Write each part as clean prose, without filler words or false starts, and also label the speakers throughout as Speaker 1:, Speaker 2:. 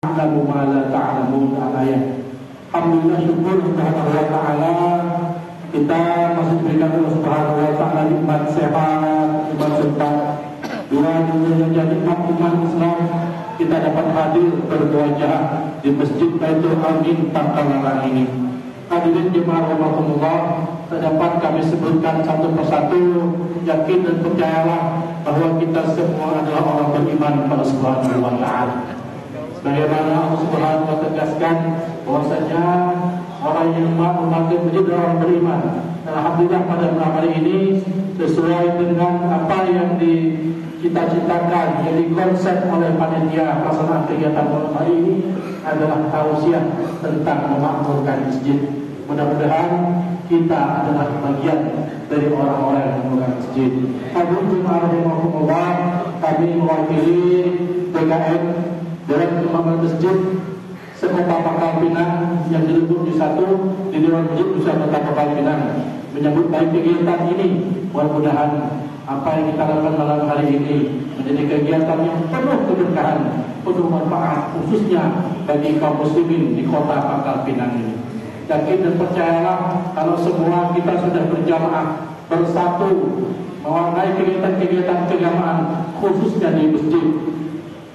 Speaker 1: Ta'lamu ma la ta'lamun ayat. Alhamdulillah, syukur subhanahu wa ta'ala, kita masih diberikan Allah subhanahu wa ta'ala nikmat sehat, nikmat serta dua dunia yang jadi umat Islam. Kita dapat hadir berwajah di Masjid Baitul Amin Pangkalan ini. Hadirin jemaah rahmatullah, terdapat kami sebutkan satu persatu. Yakin dan percayalah bahwa kita semua adalah orang beriman kepada Subhanahu wa ta'ala. Bagaimana Allah Subhanahu wa ta'ala tegaskan bahwasanya orang yang memanggil menjadi orang beriman. Dan alhamdulillah pada malam hari ini sesuai dengan apa yang dicita-citakan, yang dikonsep oleh panitia pelaksanaan kegiatan malam hari ini adalah tausiah tentang memakmurkan masjid. Mudah-mudahan kita adalah bagian dari orang-orang yang memakmurkan masjid. Kami mewakili BKN Dewan Pembangunan Masjid Sekota Pangkal Pinang yang diduduk di satu di Dewan Masjid Nusa Kota Pangkal Pinang menyambut baik kegiatan ini. Mudah-mudahan apa yang kita lakukan malam hari ini menjadi kegiatan yang penuh keberkahan, penuh manfaat, khususnya bagi kaum muslimin di Kota Pangkal Pinang ini. Yakin dan percayalah kalau semua kita sudah berjamaah bersatu mewarnai kegiatan-kegiatan keagamaan khususnya di masjid.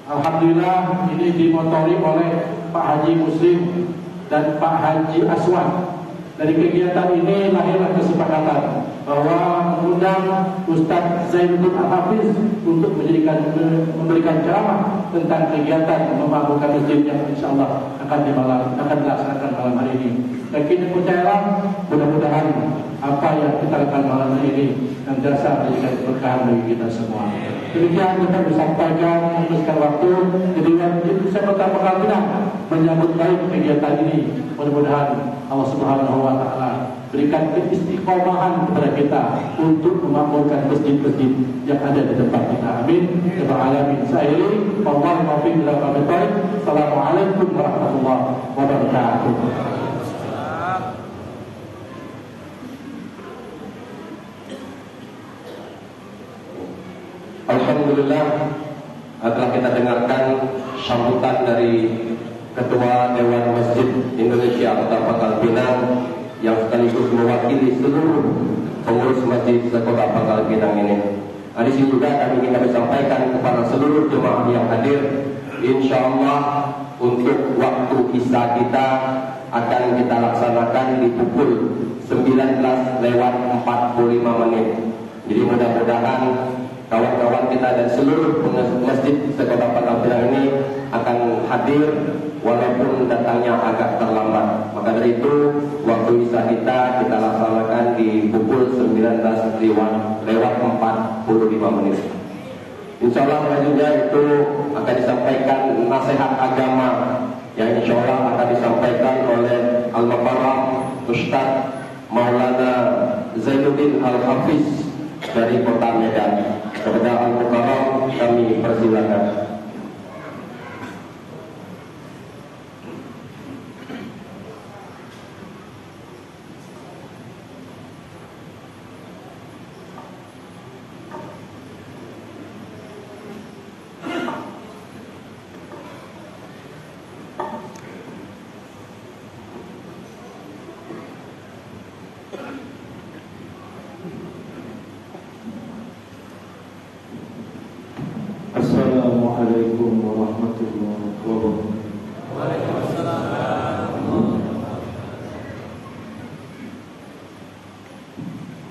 Speaker 1: Alhamdulillah ini dimotori oleh Pak Haji Muslim dan Pak Haji Aswan. Dari kegiatan ini lahirlah kesepakatan bahwa mengundang Ustaz Zainuddin Al-Hafiz untuk memberikan ceramah tentang kegiatan memakmurkan masjid yang insyaallah akan dilaksanakan malam hari ini. Yakin dan percayalah, mudah-mudahan apa yang kita lakukan malam hari ini dan jasa menjadikan keberkahan bagi kita semua. Demikian kita disampaikan menghabiskan waktu jadi wajib bisa Pangkal Pinang menyambut baik kegiatan ini. Mudah-mudahan Allah Subhanahu wa ta'ala berikan keistiqomahan kepada kita untuk memakmurkan masjid-masjid yang ada di tempat kita. Amin ya rabbal alamin. Sa'ili wallahi taufiq bila qabitai. Assalamualaikum warahmatullahi wabarakatuh.
Speaker 2: Alhamdulillah, telah kita dengarkan sambutan dari Ketua Dewan Masjid Indonesia Kota Pangkal Pinang yang sekaligus mewakili seluruh pengurus masjid Kota Pangkal Pinang ini. Di sini juga kami ingin sampaikan kepada seluruh jemaah yang hadir, insyaallah untuk waktu isya kita akan kita laksanakan di pukul 19:45. Jadi mudah-mudahan kawan-kawan kita dan seluruh masjid Sekota Pangkal Pinang ini akan hadir walaupun datangnya agak terlambat. Maka dari itu waktu isya kita laksanakan di pukul 19:45. Insyaallah selanjutnya itu akan disampaikan nasihat agama yang insyaallah akan disampaikan oleh Al-Mukarram Ustaz Maulana Zainuddin Al-Hafiz dari Kota Medan. Kepada Al-Mukarram kami persilakan.
Speaker 3: Assalamualaikum warahmatullahi wabarakatuh.
Speaker 4: Waalaikumsalam.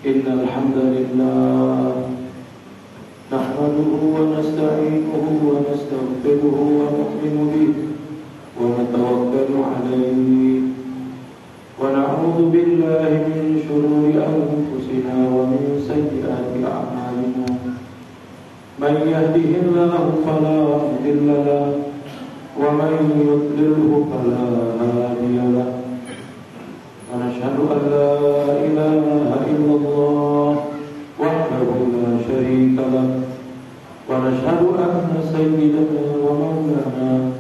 Speaker 3: Innal hamdalillah nahmaduhu wa nasta'inuhu wa nastaghfiruhu wa nu'minu bihi wa natawakkalu 'alaihi wa na'udzu billahi min shururi anfusina wa min sayyiati a'malina. من يهده الله فلا مضل له ومن يضلله فلا هادي له ونشهد أن لا إله إلا الله وحده لا شريك له ونشهد أن سيدنا ومولانا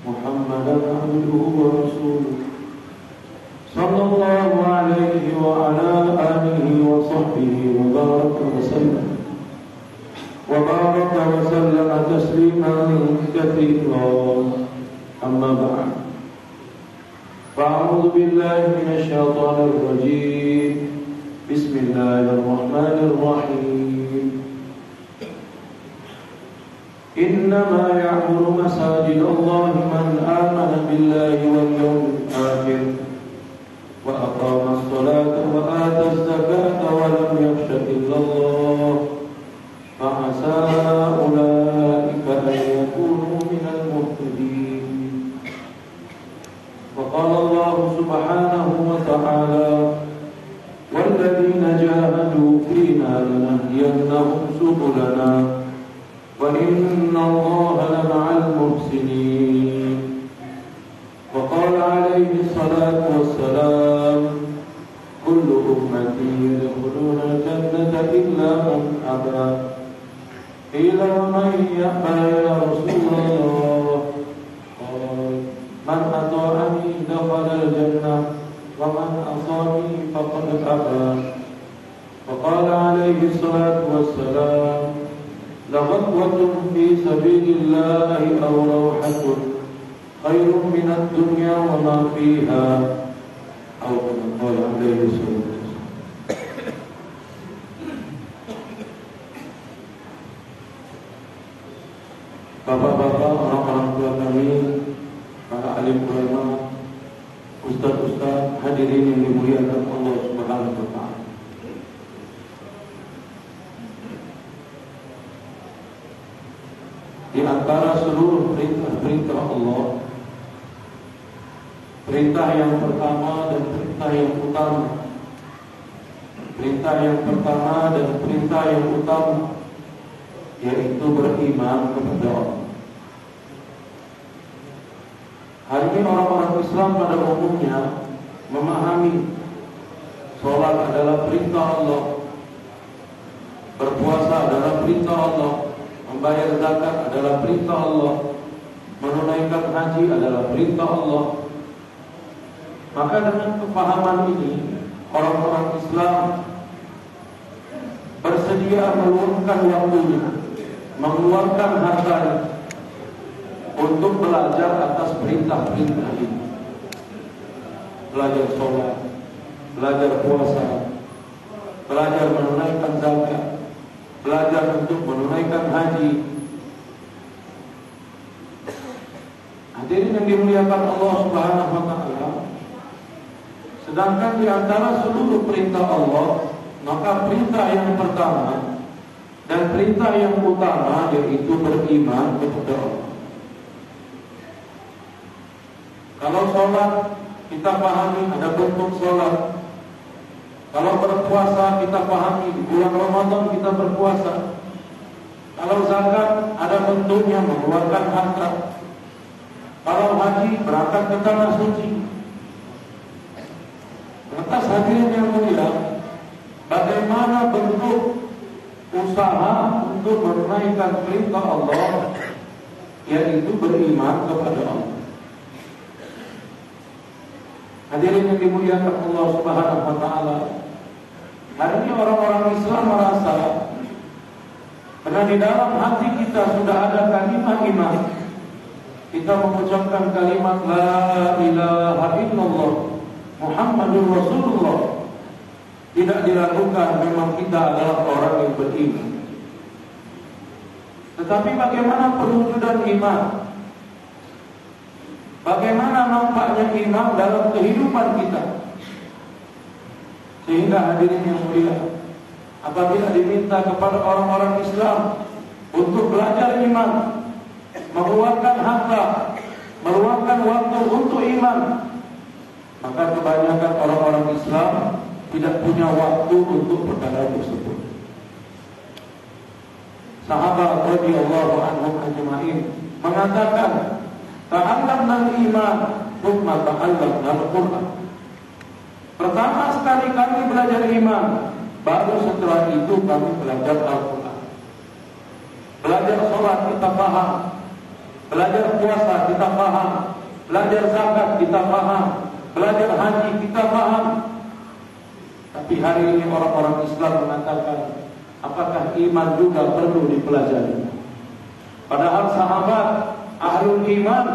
Speaker 3: محمدا عبده ورسوله صلى الله عليه وعلى آله وصحبه وبارك وسلم وبارك وسلم تسليما كثيرا. أما أما بعد فأعوذ بالله من الشيطان الرجيم بسم الله الرحمن الرحيم إنما يعمر مساجد الله من آمن بالله واليوم الآخر وأقام الصلاة وآتى الزكاة ولم يخش إلا الله فعسى أولئك أن يكونوا من المهتدين. وقال الله سبحانه وتعالى والذين جاهدوا فينا لنهدينهم سبلنا وإن الله لمع المحسنين. وقال عليه الصلاة والسلام كل أمتي يدخلون الجنة إلا من أبى. قيل ومن يأبى يا رسول الله؟ قال من أطاعني دخل الجنة ومن عصاني فقد أبى. وقال عليه الصلاة والسلام لغدوة في سبيل الله أو روحة خير من الدنيا وما فيها أو كما قال عليه الصلاة والسلام. Bapak-bapak, orang-orang tua kami, para alim ulama, ustaz-ustaz, hadirin yang dimuliakan Allah Subhanahu wa taala. Di antara seluruh perintah-perintah Allah, perintah yang pertama dan perintah yang utama, perintah yang pertama dan perintah yang utama, yaitu beriman kepada Allah. Hari ini orang-orang Islam pada umumnya memahami sholat adalah perintah Allah, berpuasa adalah perintah Allah, membayar zakat adalah perintah Allah, menunaikan haji adalah perintah Allah. Maka dengan kepahaman ini, orang-orang Islam bersedia meluangkan waktunya, mengeluarkan hartanya untuk belajar atas perintah-perintah ini. Belajar sholat, belajar puasa, belajar menunaikan zakat, belajar untuk menunaikan haji. Hadirin yang dimuliakan Allah Subhanahu wa taala, sedangkan di antara seluruh perintah Allah, maka perintah yang pertama dan perintah yang utama yaitu beriman kepada Allah. Kalau sholat kita pahami ada bentuk sholat. Kalau berpuasa kita pahami di bulan Ramadan kita berpuasa. Kalau zakat ada bentuknya mengeluarkan harta. Kalau haji berangkat ke tanah suci. Atas hadirin yang mulia, bagaimana bentuk usaha untuk menunaikan perintah Allah, yaitu beriman kepada Allah. Hadirin yang dimuliakan Allah Subhanahu wa taala, hari ini orang-orang Islam merasa karena di dalam hati kita sudah ada kalimat iman. Kita mengucapkan kalimat la ilaha illallah Muhammadur Rasulullah. Tidak diragukan memang kita adalah orang yang beriman. Tetapi bagaimana perwujudan iman? Bagaimana nampaknya iman dalam kehidupan kita? Sehingga hadirin yang mulia, apabila diminta kepada orang-orang Islam untuk belajar iman, mengeluarkan harta, meluangkan waktu untuk iman, maka kebanyakan orang-orang Islam tidak punya waktu untuk perkara tersebut. Sahabat radhiyallahu anhum ajma'in mengatakan, ta'allamna al-iman thumma ta'allamna al-Qur'an. Pertama sekali kami belajar iman, baru setelah itu kami belajar Al-Quran. Belajar sholat kita paham, belajar puasa kita paham, belajar zakat kita paham, belajar haji kita paham. Tapi hari ini orang-orang Islam mengatakan, apakah iman juga perlu dipelajari? Padahal sahabat ahlul iman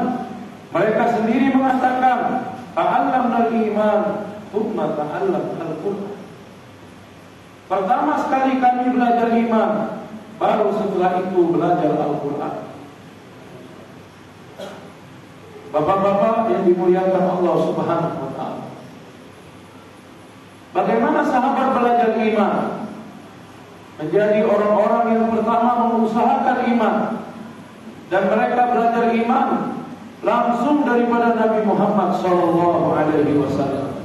Speaker 3: Mereka sendiri mengatakan, ta'allamnal iman, thumma ta'allamnal Qur'an. Pertama sekali kami belajar iman, baru setelah itu belajar Al-Quran. Bapak-bapak yang dimuliakan Allah Subhanahu wa ta'ala, bagaimana sahabat belajar iman? Menjadi orang-orang yang pertama mengusahakan iman, dan mereka belajar iman langsung daripada Nabi Muhammad SAW.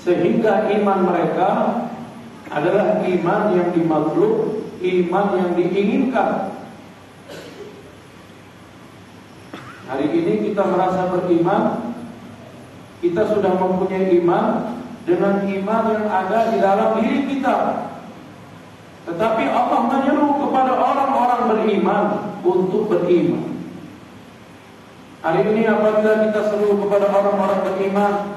Speaker 3: Sehingga iman mereka adalah iman yang dimakluk, iman yang diinginkan. Hari ini kita merasa beriman, kita sudah mempunyai iman dengan iman yang ada di dalam diri kita. Tetapi Allah menyeru kepada orang-orang beriman untuk beriman. Hari ini apabila kita seru kepada orang-orang beriman,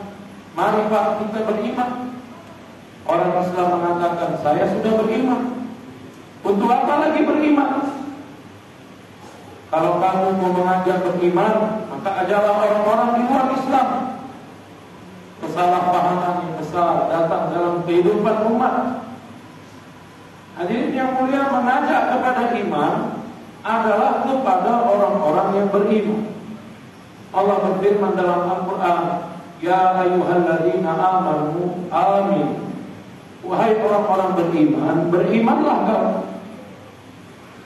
Speaker 3: mari Pak kita beriman. Orang Islam mengatakan, saya sudah beriman. Untuk apa lagi beriman? Kalau kamu mau mengajak beriman, maka ajarlah orang-orang di luar Islam. Kesalahpahaman yang besar datang dalam kehidupan umat. Hadirin yang mulia, mengajak kepada iman adalah kepada orang-orang yang beriman. Allah berfirman dalam Al-Quran, Ya ayyuhalladzina amanu amin. Wahai orang-orang beriman, berimanlah kamu.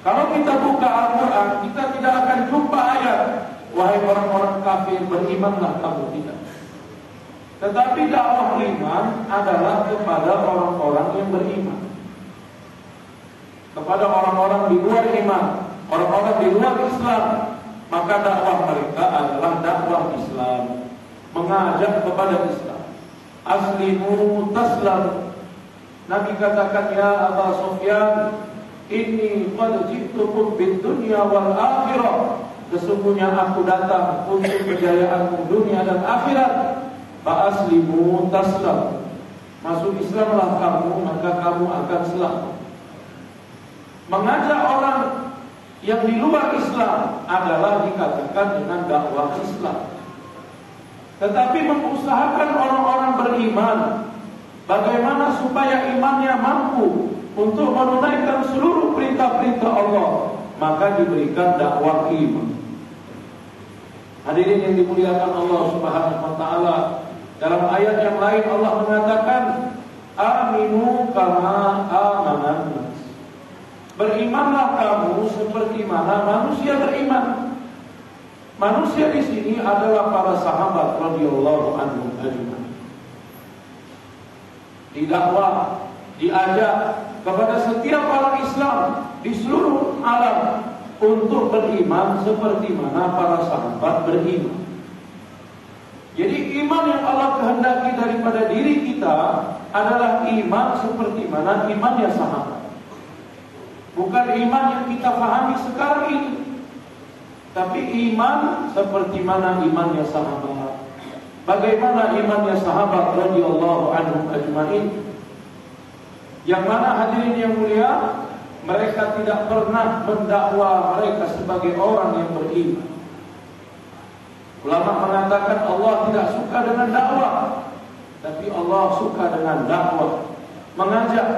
Speaker 3: Kalau kita buka Al-Quran, kita tidak akan jumpa ayat wahai orang-orang kafir, berimanlah kamu, tidak. Tetapi dakwah iman adalah kepada orang-orang yang beriman, kepada orang-orang di luar iman, orang-orang di luar Islam. Maka dakwah mereka adalah dakwah Islam, mengajak kepada Islam. Aslimu taslam. Nabi katakan, ya Aba Sufyan, inni qad jitukum bid dunya wal akhirah. Sesungguhnya aku datang untuk kejayaanmu dunia dan akhirat. Fa aslimu taslam. Masuk Islamlah kamu, maka kamu akan selamat. Mengajak orang yang di luar Islam adalah dikatakan dengan dakwah Islam. Tetapi mengusahakan orang-orang beriman, bagaimana supaya imannya mampu untuk menunaikan seluruh perintah-perintah Allah, maka diberikan dakwah iman. Hadirin yang dimuliakan Allah Subhanahu wa ta'ala, dalam ayat yang lain Allah mengatakan, aminu kama amanan nas. Berimanlah kamu seperti mana manusia beriman. Manusia di sini adalah para sahabat radhiyallahu anhum ajma'in. Didakwah, diajak kepada setiap orang Islam di seluruh alam untuk beriman seperti mana para sahabat beriman. Jadi iman yang Allah kehendaki daripada diri kita adalah iman seperti mana imannya sahabat. Bukan iman yang kita pahami sekarang ini, tapi iman seperti mana imannya sahabat. Bagaimana imannya sahabat radhiyallahu anhum ajma'in, yang mana hadirin yang mulia, mereka tidak pernah mendakwa mereka sebagai orang yang beriman. Ulama mengatakan Allah tidak suka dengan dakwah, tapi Allah suka dengan dakwah, mengajak.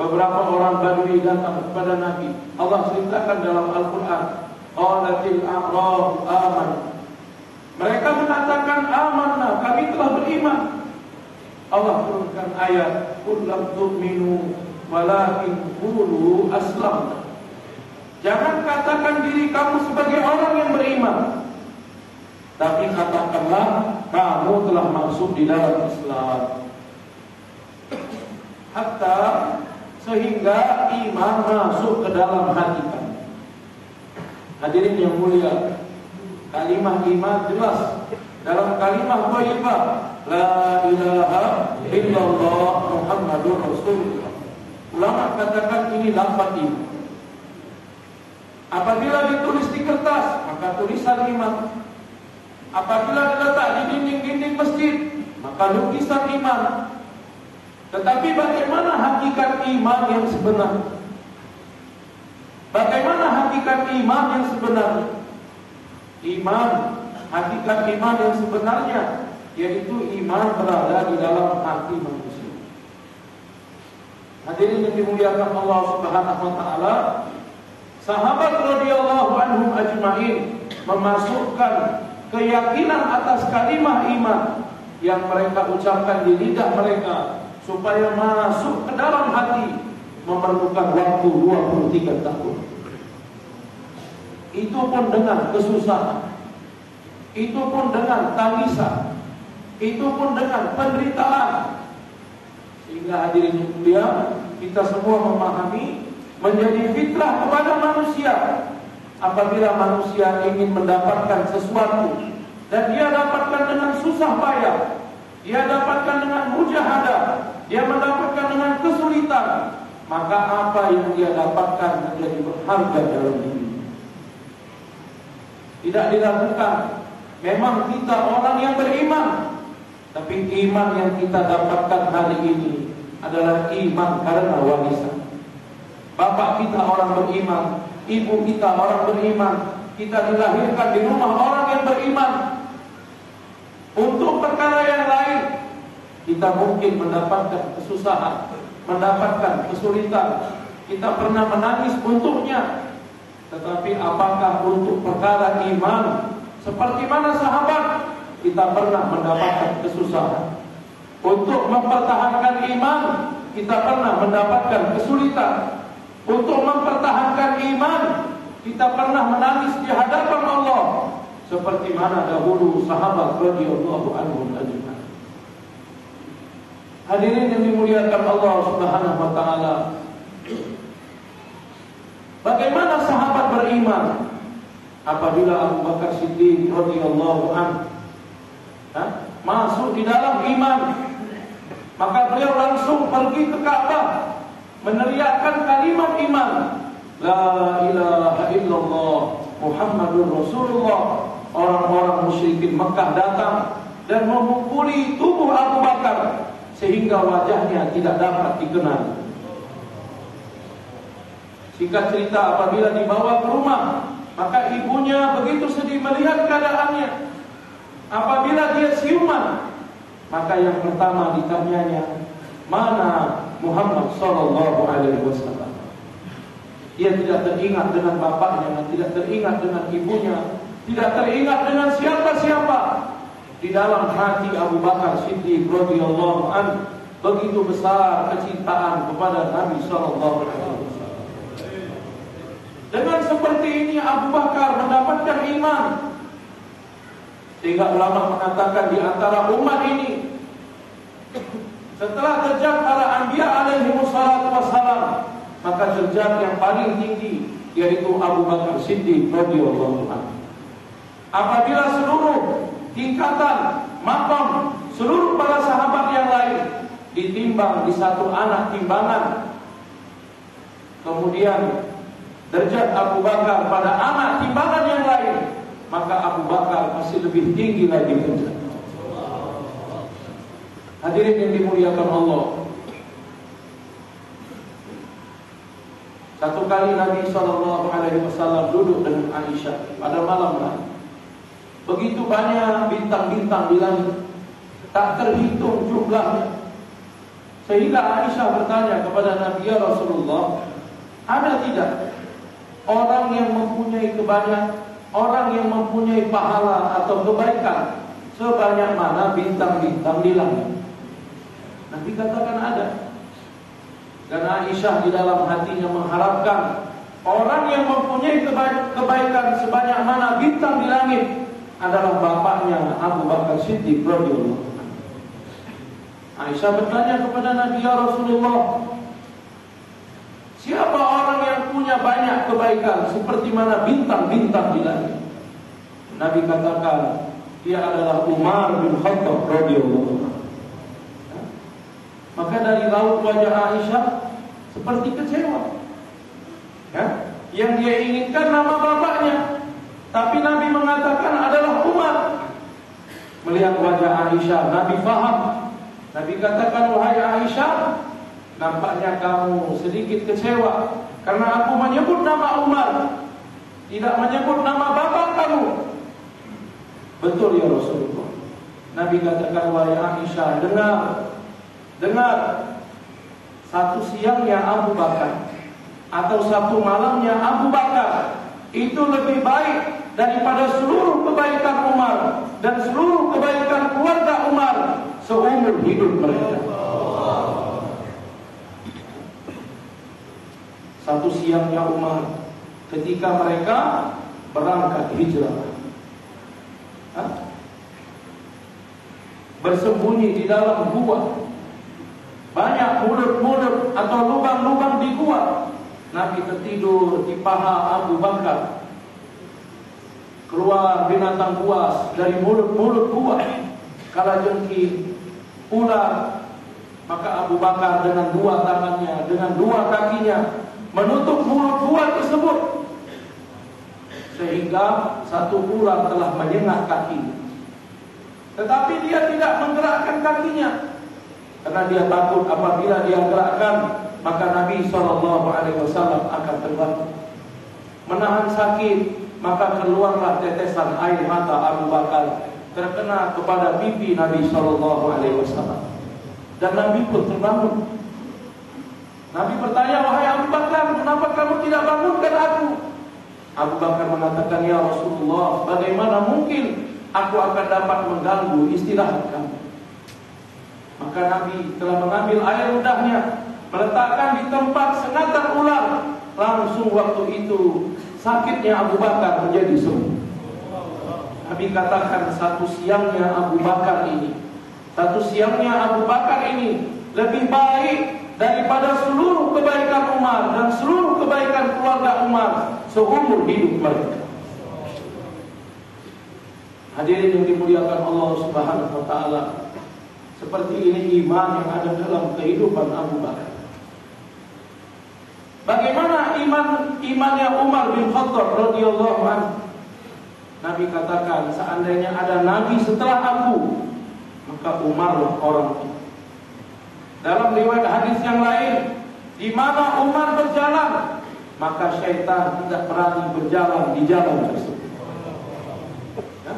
Speaker 3: Beberapa orang Badui datang kepada Nabi. Allah ceritakan dalam Al-Quran, qalatil a'rabu aman. Mereka mengatakan amanna, kami telah beriman. Allah turunkan ayat, qul lam tu'minu walakin qulu aslamna. Jangan katakan diri kamu sebagai orang yang beriman, tapi katakanlah kamu telah masuk di dalam Islam. Hatta sehingga iman masuk ke dalam hati kamu. Hadirin yang mulia, kalimah iman jelas dalam kalimah thayyibah, la ilaha illallah Muhammadur Rasulullah. Ulama katakan ini lafaz iman. Apabila ditulis di kertas, maka tulisan iman. Apabila diletak di dinding-dinding masjid, maka lukisan iman. Tetapi bagaimana hakikat iman yang sebenar? Bagaimana hakikat iman yang sebenarnya. Hakikat iman yang sebenarnya yaitu iman berada di dalam hati manusia. Hadirin yang dimuliakan Allah Subhanahu wa taala, sahabat radhiyallahu anhum ajmain memasukkan keyakinan atas kalimah iman yang mereka ucapkan di lidah mereka supaya masuk ke dalam hati memerlukan waktu 23 tahun. Itu pun dengan kesusahan, itu pun dengan tangisan, itu pun dengan penderitaan. Sehingga hadirin yang mulia, kita semua memahami menjadi fitrah kepada manusia. Apabila manusia ingin mendapatkan sesuatu dan dia dapatkan dengan susah payah, dia dapatkan dengan mujahadah, dia mendapatkan dengan kesulitan, maka apa yang dia dapatkan menjadi berharga dalam diri. Tidak diragukan, memang kita orang yang beriman, tapi iman yang kita dapatkan hari ini adalah iman karena warisan. Bapak kita orang beriman, ibu kita orang beriman, kita dilahirkan di rumah orang yang beriman. Untuk perkara yang lain, kita mungkin mendapatkan kesusahan, mendapatkan kesulitan, kita pernah menangis untuknya. Tetapi apakah untuk perkara iman, seperti mana sahabat, kita pernah mendapatkan kesusahan? Untuk mempertahankan iman, kita pernah mendapatkan kesulitan. Untuk mempertahankan iman, kita pernah menangis di hadapan Allah, seperti mana dahulu sahabat radhiyallahu anhum ajma'in. Hadirin yang dimuliakan Allah Subhanahu wa taala, bagaimana sahabat beriman apabila Abu Bakar Siddiq radhiyallahu anhu masuk di dalam iman, maka beliau langsung pergi ke Ka'bah meneriakkan kalimat iman, la ilaha illallah Muhammadur Rasulullah. Orang-orang musyrikin Mekah datang dan memukuli tubuh Abu Bakar sehingga wajahnya tidak dapat dikenal. Singkat cerita, apabila dibawa ke rumah, maka ibunya begitu sedih melihat keadaannya. Apabila dia siuman, maka yang pertama ditanyanya, mana Muhammad sallallahu alaihi wasallam? Dia tidak teringat dengan bapaknya, tidak teringat dengan ibunya, tidak teringat dengan siapa-siapa. Di dalam hati Abu Bakar Siddiq radhiyallahu anhu begitu besar kecintaan kepada Nabi sallallahu alaihi wasallam. Dengan seperti ini Abu Bakar mendapatkan iman. Sehingga ulama mengatakan di antara umat ini, setelah derajat para anbiya alaihi wassalatu wassalam, maka derajat yang paling tinggi yaitu Abu Bakar Siddiq radhiyallahu anhu. Apabila seluruh tingkatan maqam seluruh para sahabat yang lain ditimbang di satu anak timbangan, kemudian derajat Abu Bakar pada anak timbangan yang lain, maka Abu Bakar masih lebih tinggi lagi derajat. Hadirin yang dimuliakan Allah, satu kali Nabi SAW duduk dengan Aisyah pada malam hari. Begitu banyak bintang-bintang di langit, tak terhitung jumlahnya. Sehingga Aisyah bertanya kepada Nabi, ya Rasulullah, ada tidak orang yang mempunyai orang yang mempunyai pahala atau kebaikan sebanyak mana bintang-bintang di langit? Nabi katakan ada. Dan Aisyah di dalam hatinya mengharapkan orang yang mempunyai kebaikan sebanyak mana bintang di langit adalah bapaknya Abu Bakar Siddiq radhiyallahu anhu. Aisyah bertanya kepada Nabi, ya Rasulullah, siapa orang yang punya banyak kebaikan seperti mana bintang-bintang di langit? Nabi katakan, dia adalah Umar bin Khattab radhiyallahu anhu. Maka dari raut wajah Aisyah seperti kecewa. Yang dia inginkan nama bapaknya, tapi Nabi mengatakan adalah Umar. Melihat wajah Aisyah, Nabi faham. Nabi katakan, wahai Aisyah, nampaknya kamu sedikit kecewa karena aku menyebut nama Umar. tidak menyebut nama bapak kamu. Betul ya Rasulullah. Nabi katakan, wahai Aisyah, dengar, satu siangnya Abu Bakar atau satu malamnya Abu Bakar itu lebih baik daripada seluruh kebaikan Umar dan seluruh kebaikan keluarga Umar seumur hidup mereka. Satu siangnya Umar ketika mereka berangkat hijrah, bersembunyi di dalam gua, banyak mulut-mulut atau lubang-lubang di gua. Nabi tertidur di paha Abu Bakar. Keluar binatang buas dari mulut-mulut gua, kalajengking, ular. Maka Abu Bakar dengan dua tangannya, dengan dua kakinya menutup mulut gua tersebut, sehingga satu ular telah menyengat kakinya. Tetapi dia tidak menggerakkan kakinya, karena dia takut apabila dia gerakkan maka Nabi SAW akan terbangun. Menahan sakit, maka keluarlah tetesan air mata Abu Bakar terkena kepada pipi Nabi SAW. Dan Nabi pun terbangun. Nabi bertanya, wahai Abu Bakar, kenapa kamu tidak bangunkan aku? Abu Bakar mengatakan, ya Rasulullah, bagaimana mungkin aku akan dapat mengganggu istirahat kamu? Maka Nabi telah mengambil air ludahnya, meletakkan di tempat sengatan ular. Langsung waktu itu sakitnya Abu Bakar menjadi sembuh. Nabi katakan, satu siangnya Abu Bakar ini lebih baik daripada seluruh kebaikan Umar dan seluruh kebaikan keluarga Umar seumur hidup mereka. Hadirin yang dimuliakan Allah Subhanahu wa taala, seperti ini iman yang ada dalam kehidupan Abu Bakar. Bagaimana imannya Umar bin Khattab radhiyallahu anhu? Nabi katakan, seandainya ada nabi setelah aku, maka Umarlah orang itu. Dalam riwayat hadis yang lain, di mana Umar berjalan, maka syaitan tidak berani berjalan di jalan tersebut. Ya?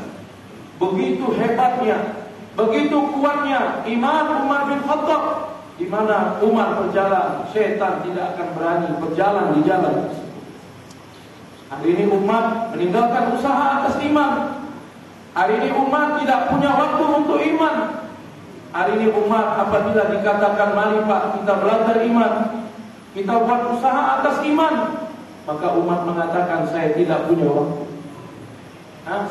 Speaker 3: Begitu hebatnya, begitu kuatnya iman Umar bin Khattab. Di mana Umar berjalan, syaitan tidak akan berani berjalan di jalan tersebut. Hari ini umat meninggalkan usaha atas iman. Hari ini umat tidak punya waktu untuk iman. Hari ini umat apabila dikatakan, mari Pak, kita belajar iman, kita buat usaha atas iman, maka umat mengatakan, saya tidak punya waktu.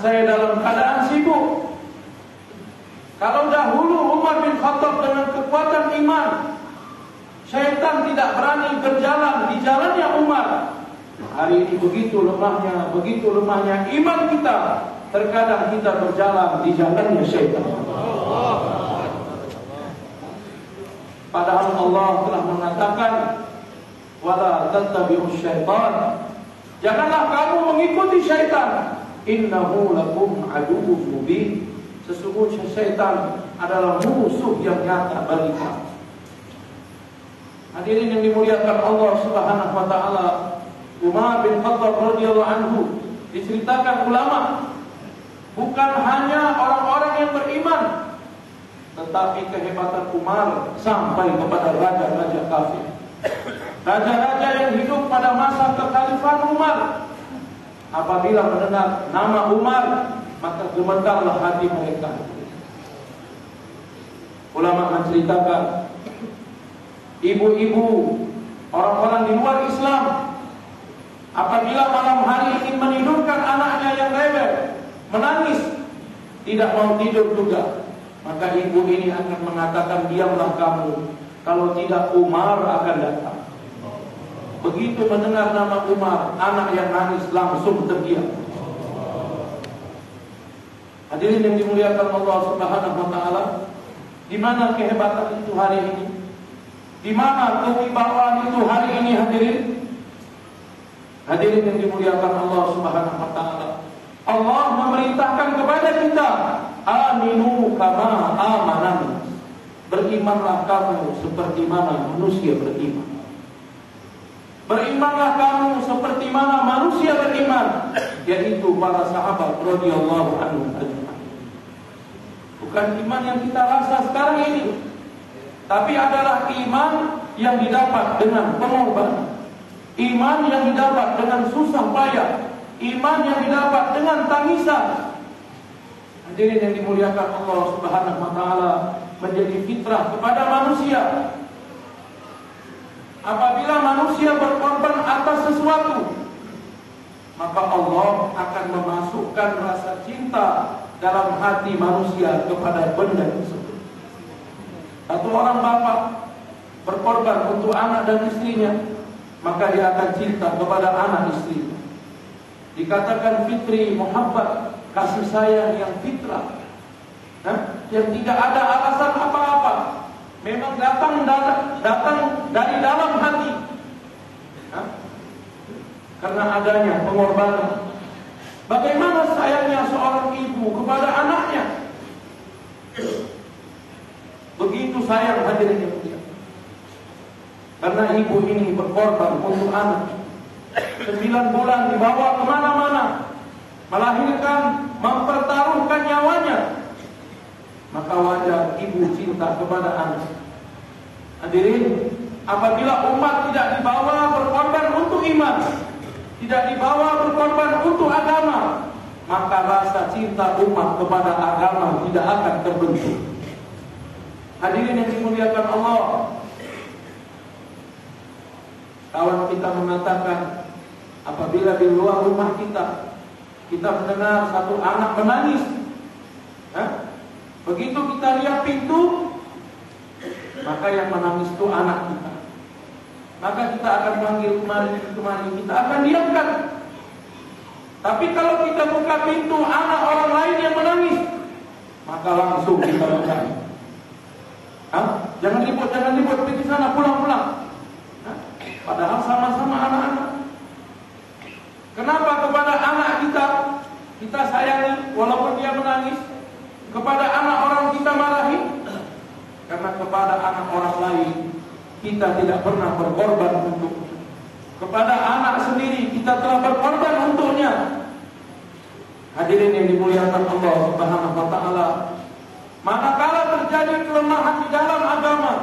Speaker 3: Saya dalam keadaan sibuk. Kalau dahulu Umar bin Khattab dengan kekuatan iman, syaitan tidak berani berjalan di jalannya Umar. Hari ini begitu lemahnya iman kita, terkadang kita berjalan di jalannya syaitan. Padahal Allah telah mengatakan, wala tattabi'us syaitan, janganlah kamu mengikuti syaitan, innahu lakum aduwwun mubin. Sesungguhnya syaitan adalah musuh yang nyata bagi kamu. Hadirin yang dimuliakan Allah Subhanahu wa taala, Umar bin Khattab radhiyallahu anhu diceritakan ulama, bukan hanya orang-orang yang beriman, tetapi kehebatan Umar sampai kepada raja-raja kafir. Raja-raja yang hidup pada masa kekhalifahan Umar, apabila mendengar nama Umar, maka gemetarlah hati mereka. Ulama menceritakan, ibu-ibu, orang-orang di luar Islam, apabila malam hari ingin menidurkan anaknya yang rebel, menangis, tidak mau tidur juga, maka ibu ini akan mengatakan, diamlah kamu, kalau tidak Umar akan datang. Begitu mendengar nama Umar, anak yang nangis langsung terdiam. Hadirin yang dimuliakan Allah Subhanahu wa taala, di mana kehebatan itu hari ini? Di mana kewibawaan itu hari ini, hadirin? Hadirin yang dimuliakan Allah Subhanahu wa taala, Allah memerintahkan kepada kita, aminu kama amanan. Berimanlah kamu seperti mana manusia beriman. Berimanlah kamu seperti mana manusia beriman, yaitu para sahabat radhiyallahu anhum ajma'in. Bukan iman yang kita rasa sekarang ini, tapi adalah iman yang didapat dengan pengorbanan, iman yang didapat dengan susah payah, iman yang didapat dengan tangisan. Hadirin yang dimuliakan Allah Subhanahu wa taala, menjadi fitrah kepada manusia. Apabila manusia berkorban atas sesuatu, maka Allah akan memasukkan rasa cinta dalam hati manusia kepada benda tersebut. Satu orang bapak berkorban untuk anak dan istrinya, maka dia akan cinta kepada anak istrinya. Dikatakan fitri, muhabbat, kasih sayang yang fitrah, yang tidak ada alasan apa-apa, memang datang dari dalam hati, karena adanya pengorbanan. Bagaimana sayangnya seorang ibu kepada anaknya? Begitu sayang, hadirin yang mulia. Karena ibu ini berkorban untuk anak, 9 bulan dibawa kemana-mana, melahirkan, mempertaruhkan nyawanya, maka wajar ibu cinta kepada anak. Hadirin, apabila umat tidak dibawa berkorban untuk iman, tidak dibawa berkorban untuk agama, maka rasa cinta umat kepada agama tidak akan terbentuk. Hadirin yang dimuliakan Allah, kawan kita mengatakan, apabila di luar rumah kita mendengar satu anak menangis, begitu kita lihat pintu, maka yang menangis itu anak kita. Maka kita akan panggil kemari, kita akan diamkan. Tapi kalau kita buka pintu, anak orang lain yang menangis, maka langsung kita mencari. Jangan ribut, pergi sana, pulang. Padahal sama-sama anak-anak. Kenapa kepada anak kita sayangi walaupun dia menangis? Kepada anak orang kita marahi? Karena kepada anak orang lain kita tidak pernah berkorban untuk. Kepada anak sendiri kita telah berkorban untuknya. Hadirin yang dimuliakan Allah Subhanahu wa taala, manakala terjadi kelemahan di dalam agama,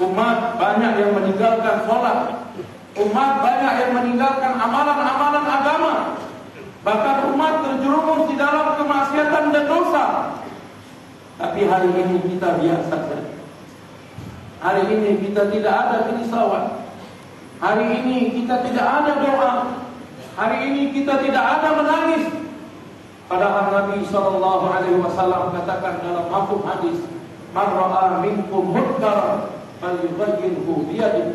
Speaker 3: umat banyak yang meninggalkan sholat, umat banyak yang meninggalkan amalan-amalan agama, bahkan umat terjerumus di dalam kemaksiatan dan dosa. Tapi hari ini kita biasa saja. Hari ini kita tidak ada kerisauan. Hari ini kita tidak ada doa. Hari ini kita tidak ada menangis. Padahal Nabi SAW katakan dalam mafhum hadis, "Man ra'a minkum munkaran falyughayyirhu biyadihi."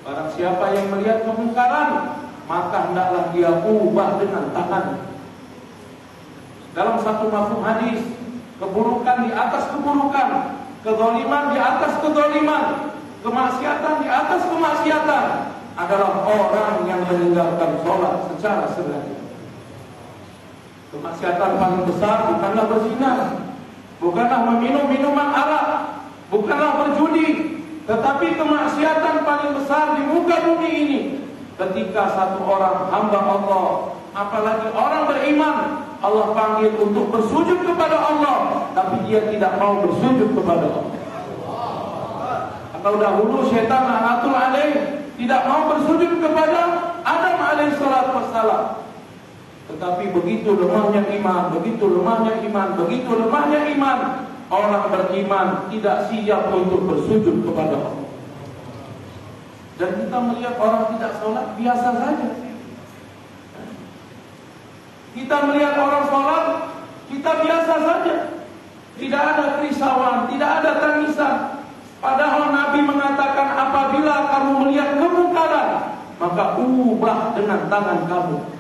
Speaker 3: Barang siapa yang melihat kemungkaran, maka hendaklah dia ubah dengan tangan. Dalam satu mafhum hadis, keburukan di atas keburukan, kezaliman di atas kezaliman, kemaksiatan di atas kemaksiatan adalah orang yang meninggalkan sholat secara sengaja. Kemaksiatan paling besar bukanlah berzina, bukanlah meminum minuman arak, bukanlah berjudi, tetapi kemaksiatan paling besar di muka bumi ini ketika satu orang hamba Allah, apalagi orang beriman, Allah panggil untuk bersujud kepada Allah, tapi dia tidak mau bersujud kepada Allah. Atau dahulu syaitan la'natul alaih tidak mau bersujud kepada Adam alaihissalam wassalam. Tetapi begitu lemahnya iman, orang beriman tidak siap untuk bersujud kepada Allah. Dan kita melihat orang tidak sholat biasa saja. Kita melihat orang sholat, kita biasa saja. Tidak ada kerisauan, tidak ada tangisan. Padahal Nabi mengatakan, apabila kamu melihat kemungkaran, maka ubah dengan tangan kamu.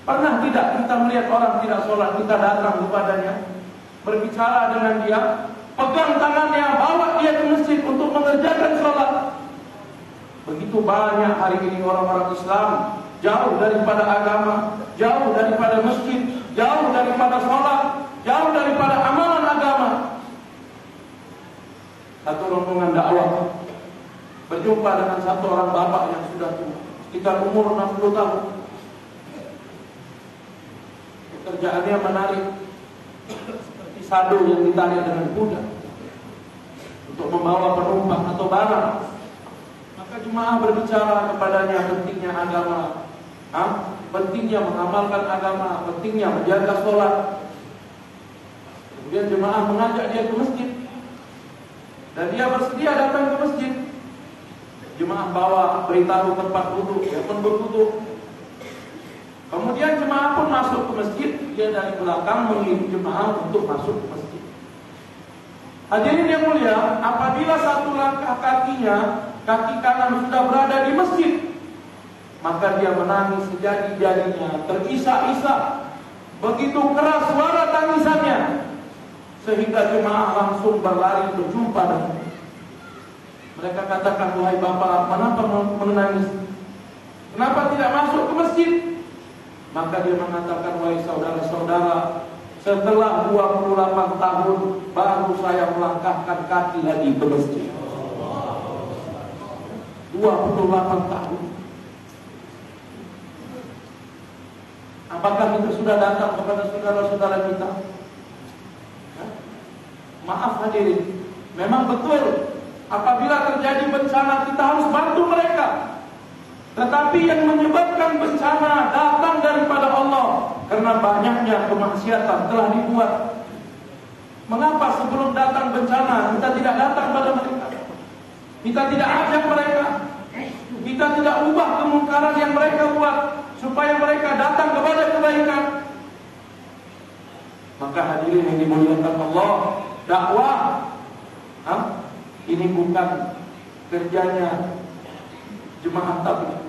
Speaker 3: Pernah tidak kita melihat orang tidak sholat, kita datang kepadanya, berbicara dengan dia, pegang tangannya, bawa dia ke masjid untuk mengerjakan sholat. Begitu banyak hari ini orang-orang Islam jauh daripada agama, jauh daripada masjid, jauh daripada sholat, jauh daripada amalan agama. Satu rombongan dakwah berjumpa dengan satu orang bapak yang sudah tua, sekitar umur 60 tahun. Pekerjaannya menarik seperti sado yang ditarik dengan kuda untuk membawa penumpang atau barang. Maka jemaah berbicara kepadanya pentingnya agama, pentingnya mengamalkan agama, pentingnya menjaga sholat. Kemudian jemaah mengajak dia ke masjid, dan dia bersedia datang ke masjid. Jemaah bawa, beritahu tempat wudhu, dia pun berwudhu. Kemudian jemaah pun masuk ke masjid, dia dari belakang mengirim jemaah untuk masuk ke masjid. Hadirin yang mulia, apabila satu langkah kakinya, kaki kanan sudah berada di masjid, maka dia menangis sejadi-jadinya, terisak-isak. Begitu keras suara tangisannya, sehingga jemaah langsung berlari berjumpa dengannya. Mereka katakan, wahai bapak, kenapa menangis? Kenapa tidak masuk ke masjid? Maka dia mengatakan, wahai saudara-saudara, setelah 28 tahun baru saya melangkahkan kaki lagi ke masjid. 28 tahun. Apakah kita sudah datang kepada saudara-saudara kita? Maaf hadirin, memang betul apabila terjadi bencana kita harus bantu mereka. Tetapi yang menyebabkan bencana datang daripada Allah, karena banyaknya kemaksiatan telah dibuat. Mengapa sebelum datang bencana kita tidak datang pada mereka? Kita tidak ajak mereka, kita tidak ubah kemungkaran yang mereka buat supaya mereka datang kepada kebaikan. Maka hadirin yang dimuliakan Allah, dakwah ini bukan kerjanya jemaah tabligh,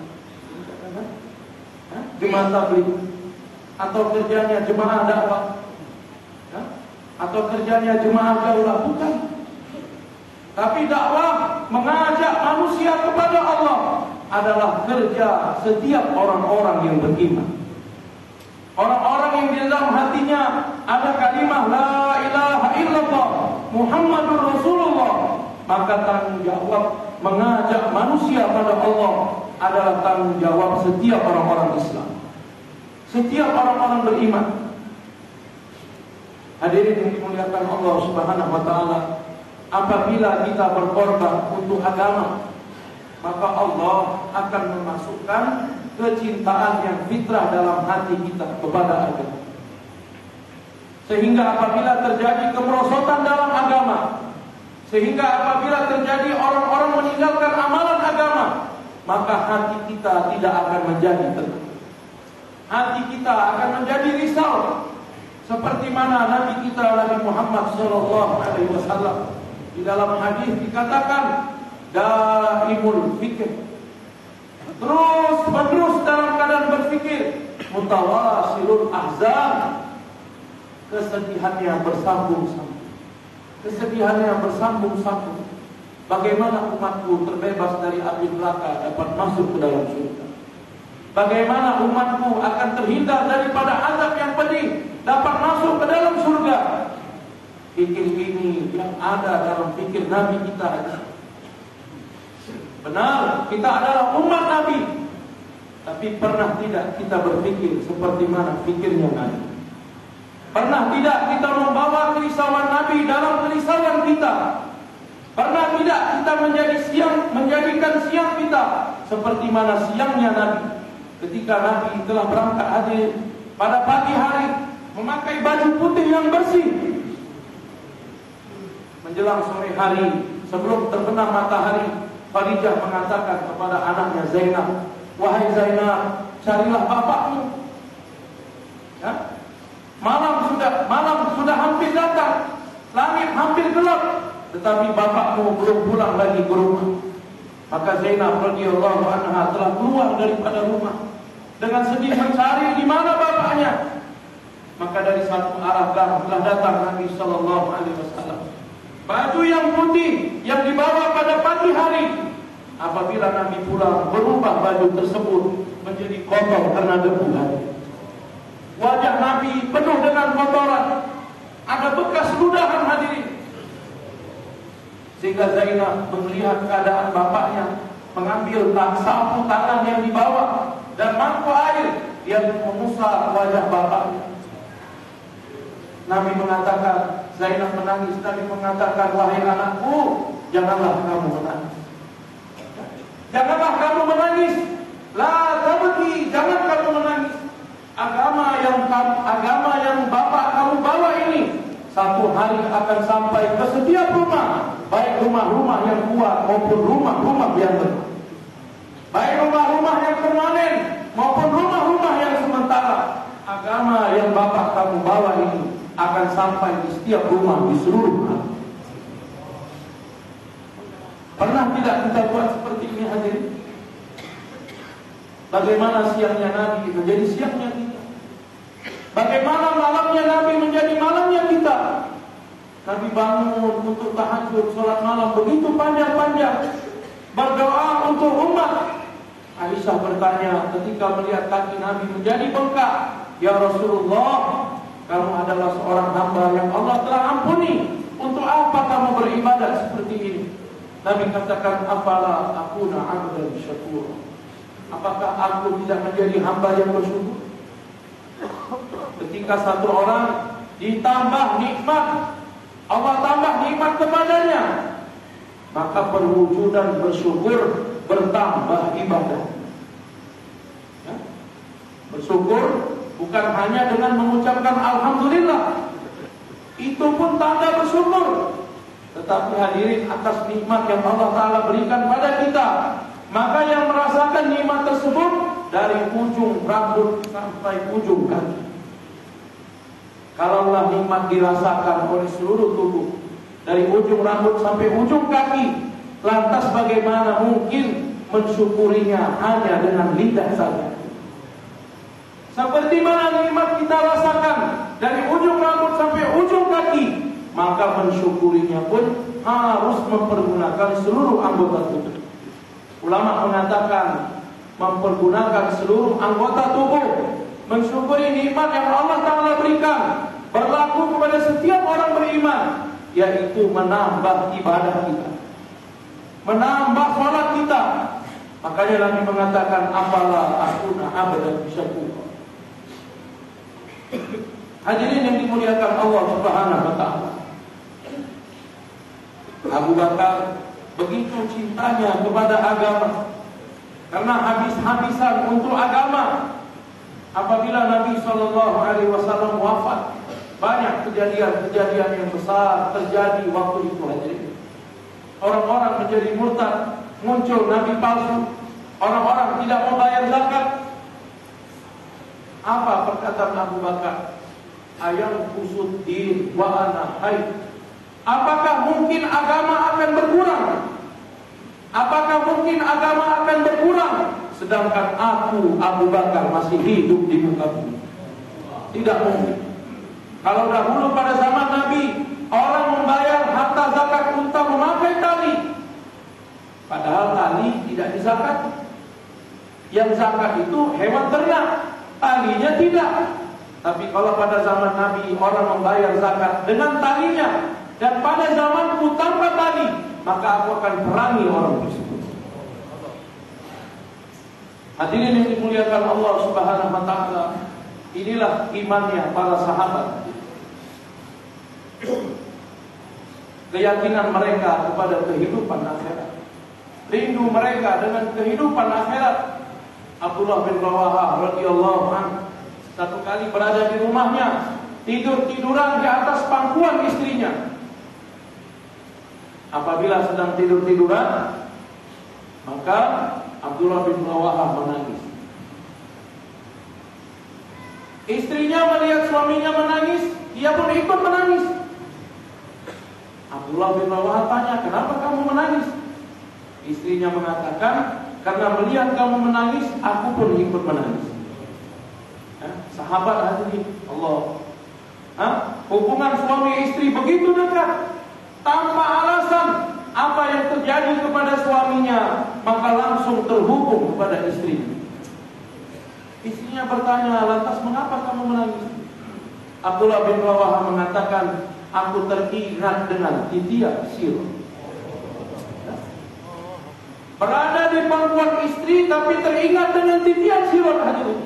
Speaker 3: jemaah tabligh, atau kerjanya jemaah dakwah, atau kerjanya jemaah daulah, bukan. Tapi dakwah mengajak manusia kepada Allah adalah kerja setiap orang-orang yang beriman. Orang-orang yang di dalam hatinya ada kalimah la ilaha illallah Muhammadur Rasulullah, maka tanggung jawab mengajak manusia pada Allah adalah tanggung jawab setiap orang-orang Islam, setiap orang-orang beriman. Hadirin yang dimuliakan Allah Subhanahu wa taala, apabila kita berkorban untuk agama, maka Allah akan memasukkan kecintaan yang fitrah dalam hati kita kepada agama. Sehingga apabila terjadi kemerosotan dalam agama, sehingga apabila terjadi orang-orang meninggalkan amalan agama, maka hati kita tidak akan menjadi tenang. Hati kita akan menjadi risau. Seperti mana Nabi kita Nabi Muhammad SAW di dalam hadis dikatakan daimul fikir, terus menerus dalam keadaan berfikir, mutawasilul ahzan, kesedihannya bersambung-sambung, kesedihannya bersambung-sambung. Bagaimana umatku terbebas dari api neraka dapat masuk ke dalam surga? Bagaimana umatku akan terhindar daripada azab yang pedih dapat masuk ke dalam surga? Fikir ini yang ada dalam fikir Nabi kita. Benar, kita adalah umat Nabi, tapi pernah tidak kita berpikir seperti mana fikirnya Nabi? Pernah tidak kita membawa kerisauan Nabi dalam kerisauan kita? Pernah tidak kita menjadikan siang kita seperti mana siangnya Nabi? Ketika Nabi telah berangkat hadir pada pagi hari, memakai baju putih yang bersih. Menjelang sore hari, sebelum terbenam matahari, Khadijah mengatakan kepada anaknya Zainab, wahai Zainab, carilah bapakmu. Ya? Malam sudah hampir datang, langit hampir gelap, tetapi bapakmu belum pulang lagi ke rumah. Maka Zainab radhiyallahu anha telah keluar daripada rumah dengan sedih mencari di mana bapaknya. Maka dari satu arah gang telah datang Nabi sallallahu alaihi wasallam. Baju yang putih yang dibawa pada pagi hari, apabila Nabi pulang berubah baju tersebut menjadi kotor karena debu hari. Wajah Nabi penuh dengan kotoran, ada bekas ludahan hadirin. Sehingga Zainab melihat keadaan bapaknya, mengambil sapu tangan yang dibawa dan mangkuk air, dia mengusap wajah bapaknya. Nabi mengatakan, Zainab menangis. Nabi mengatakan, wahai anakku, janganlah kamu menangis. Janganlah kamu menangis. La tabki, jangan kamu menangis. Agama yang bapak kamu bawa ini satu hari akan sampai ke setiap rumah, baik rumah-rumah yang kuat maupun rumah-rumah yang lemah, baik rumah-rumah yang permanen maupun rumah-rumah yang sementara. Agama yang bapak kamu bawa ini akan sampai di setiap rumah di seluruh dunia. Pernah tidak kita buat seperti ini hadirin? Bagaimana siangnya Nabi menjadi siangnya kita? Bagaimana malamnya Nabi menjadi malamnya kita? Nabi bangun untuk tahajud, sholat malam begitu panjang-panjang, berdoa untuk umat. Aisyah bertanya ketika melihat kaki Nabi menjadi bengkak, ya Rasulullah, kamu adalah seorang hamba yang Allah telah ampuni. Untuk apa kamu beribadah seperti ini? Nabi katakan, afala akuna abdan syakur. Apakah aku tidak menjadi hamba yang bersyukur? Ketika satu orang ditambah nikmat, Allah tambah nikmat kepadanya, maka perwujudan bersyukur bertambah ibadah. Ya? Bersyukur bukan hanya dengan mengucapkan alhamdulillah, itu pun tanda bersyukur. Tetapi hadirin, atas nikmat yang Allah Ta'ala berikan pada kita, maka yang merasakan nikmat tersebut dari ujung rambut sampai ujung kaki. Kalaulah nikmat dirasakan oleh seluruh tubuh, dari ujung rambut sampai ujung kaki, lantas bagaimana mungkin mensyukurinya hanya dengan lidah saja? Seperti mana nikmat kita rasakan dari ujung rambut sampai ujung kaki, maka mensyukurinya pun harus mempergunakan seluruh anggota tubuh. Ulama mengatakan mempergunakan seluruh anggota tubuh, mensyukuri nikmat yang Allah Ta'ala berikan, berlaku kepada setiap orang beriman, yaitu menambah ibadah kita, menambah sholat kita. Makanya Nabi mengatakan, afala akuna abdan syakur. Hadirin yang dimuliakan Allah Subhanahu wa Ta'ala, Abu Bakar begitu cintanya kepada agama, karena habis-habisan untuk agama. Apabila Nabi SAW wafat, banyak kejadian-kejadian yang besar terjadi waktu itu hadirin. Orang-orang menjadi murtad, muncul nabi palsu, orang-orang tidak mau bayar zakat. Apa perkataan Abu Bakar? Ayam kusuddin wa ana hayy. Apakah mungkin agama akan berkurang? Apakah mungkin agama akan berkurang sedangkan aku, Abu Bakar, masih hidup di muka bumi? Tidak mungkin. Kalau dahulu pada zaman Nabi, orang membayar harta zakat unta memakai tali, padahal tali tidak dizakat. Yang zakat itu hewan ternak, talinya tidak. Tapi kalau pada zaman Nabi orang membayar zakat dengan talinya, dan pada zamanku tanpa tali, maka aku akan perangi orang tersebut. Hadirin yang dimuliakan Allah Subhanahu wa Ta'ala, inilah imannya para sahabat, keyakinan mereka kepada kehidupan akhirat, rindu mereka dengan kehidupan akhirat. Abdullah bin Rawahah radhiyallahu anhu satu kali berada di rumahnya, tidur-tiduran di atas pangkuan istrinya. Apabila sedang tidur-tiduran, maka Abdullah bin Rawahah menangis. Istrinya melihat suaminya menangis, dia pun ikut menangis. Abdullah bin Rawahah tanya, kenapa kamu menangis? Istrinya mengatakan, karena melihat kamu menangis, aku pun ikut menangis. Sahabat hadirin Allah, hubungan suami istri begitu dekat, tanpa alasan apa yang terjadi kepada suaminya, maka langsung terhubung kepada istrinya. Istrinya bertanya, lantas mengapa kamu menangis? Abdullah bin Rawahah mengatakan, aku teringat dengan titian sirah. berada di pangkuan istri tapi teringat dengan titian sirat hadirin.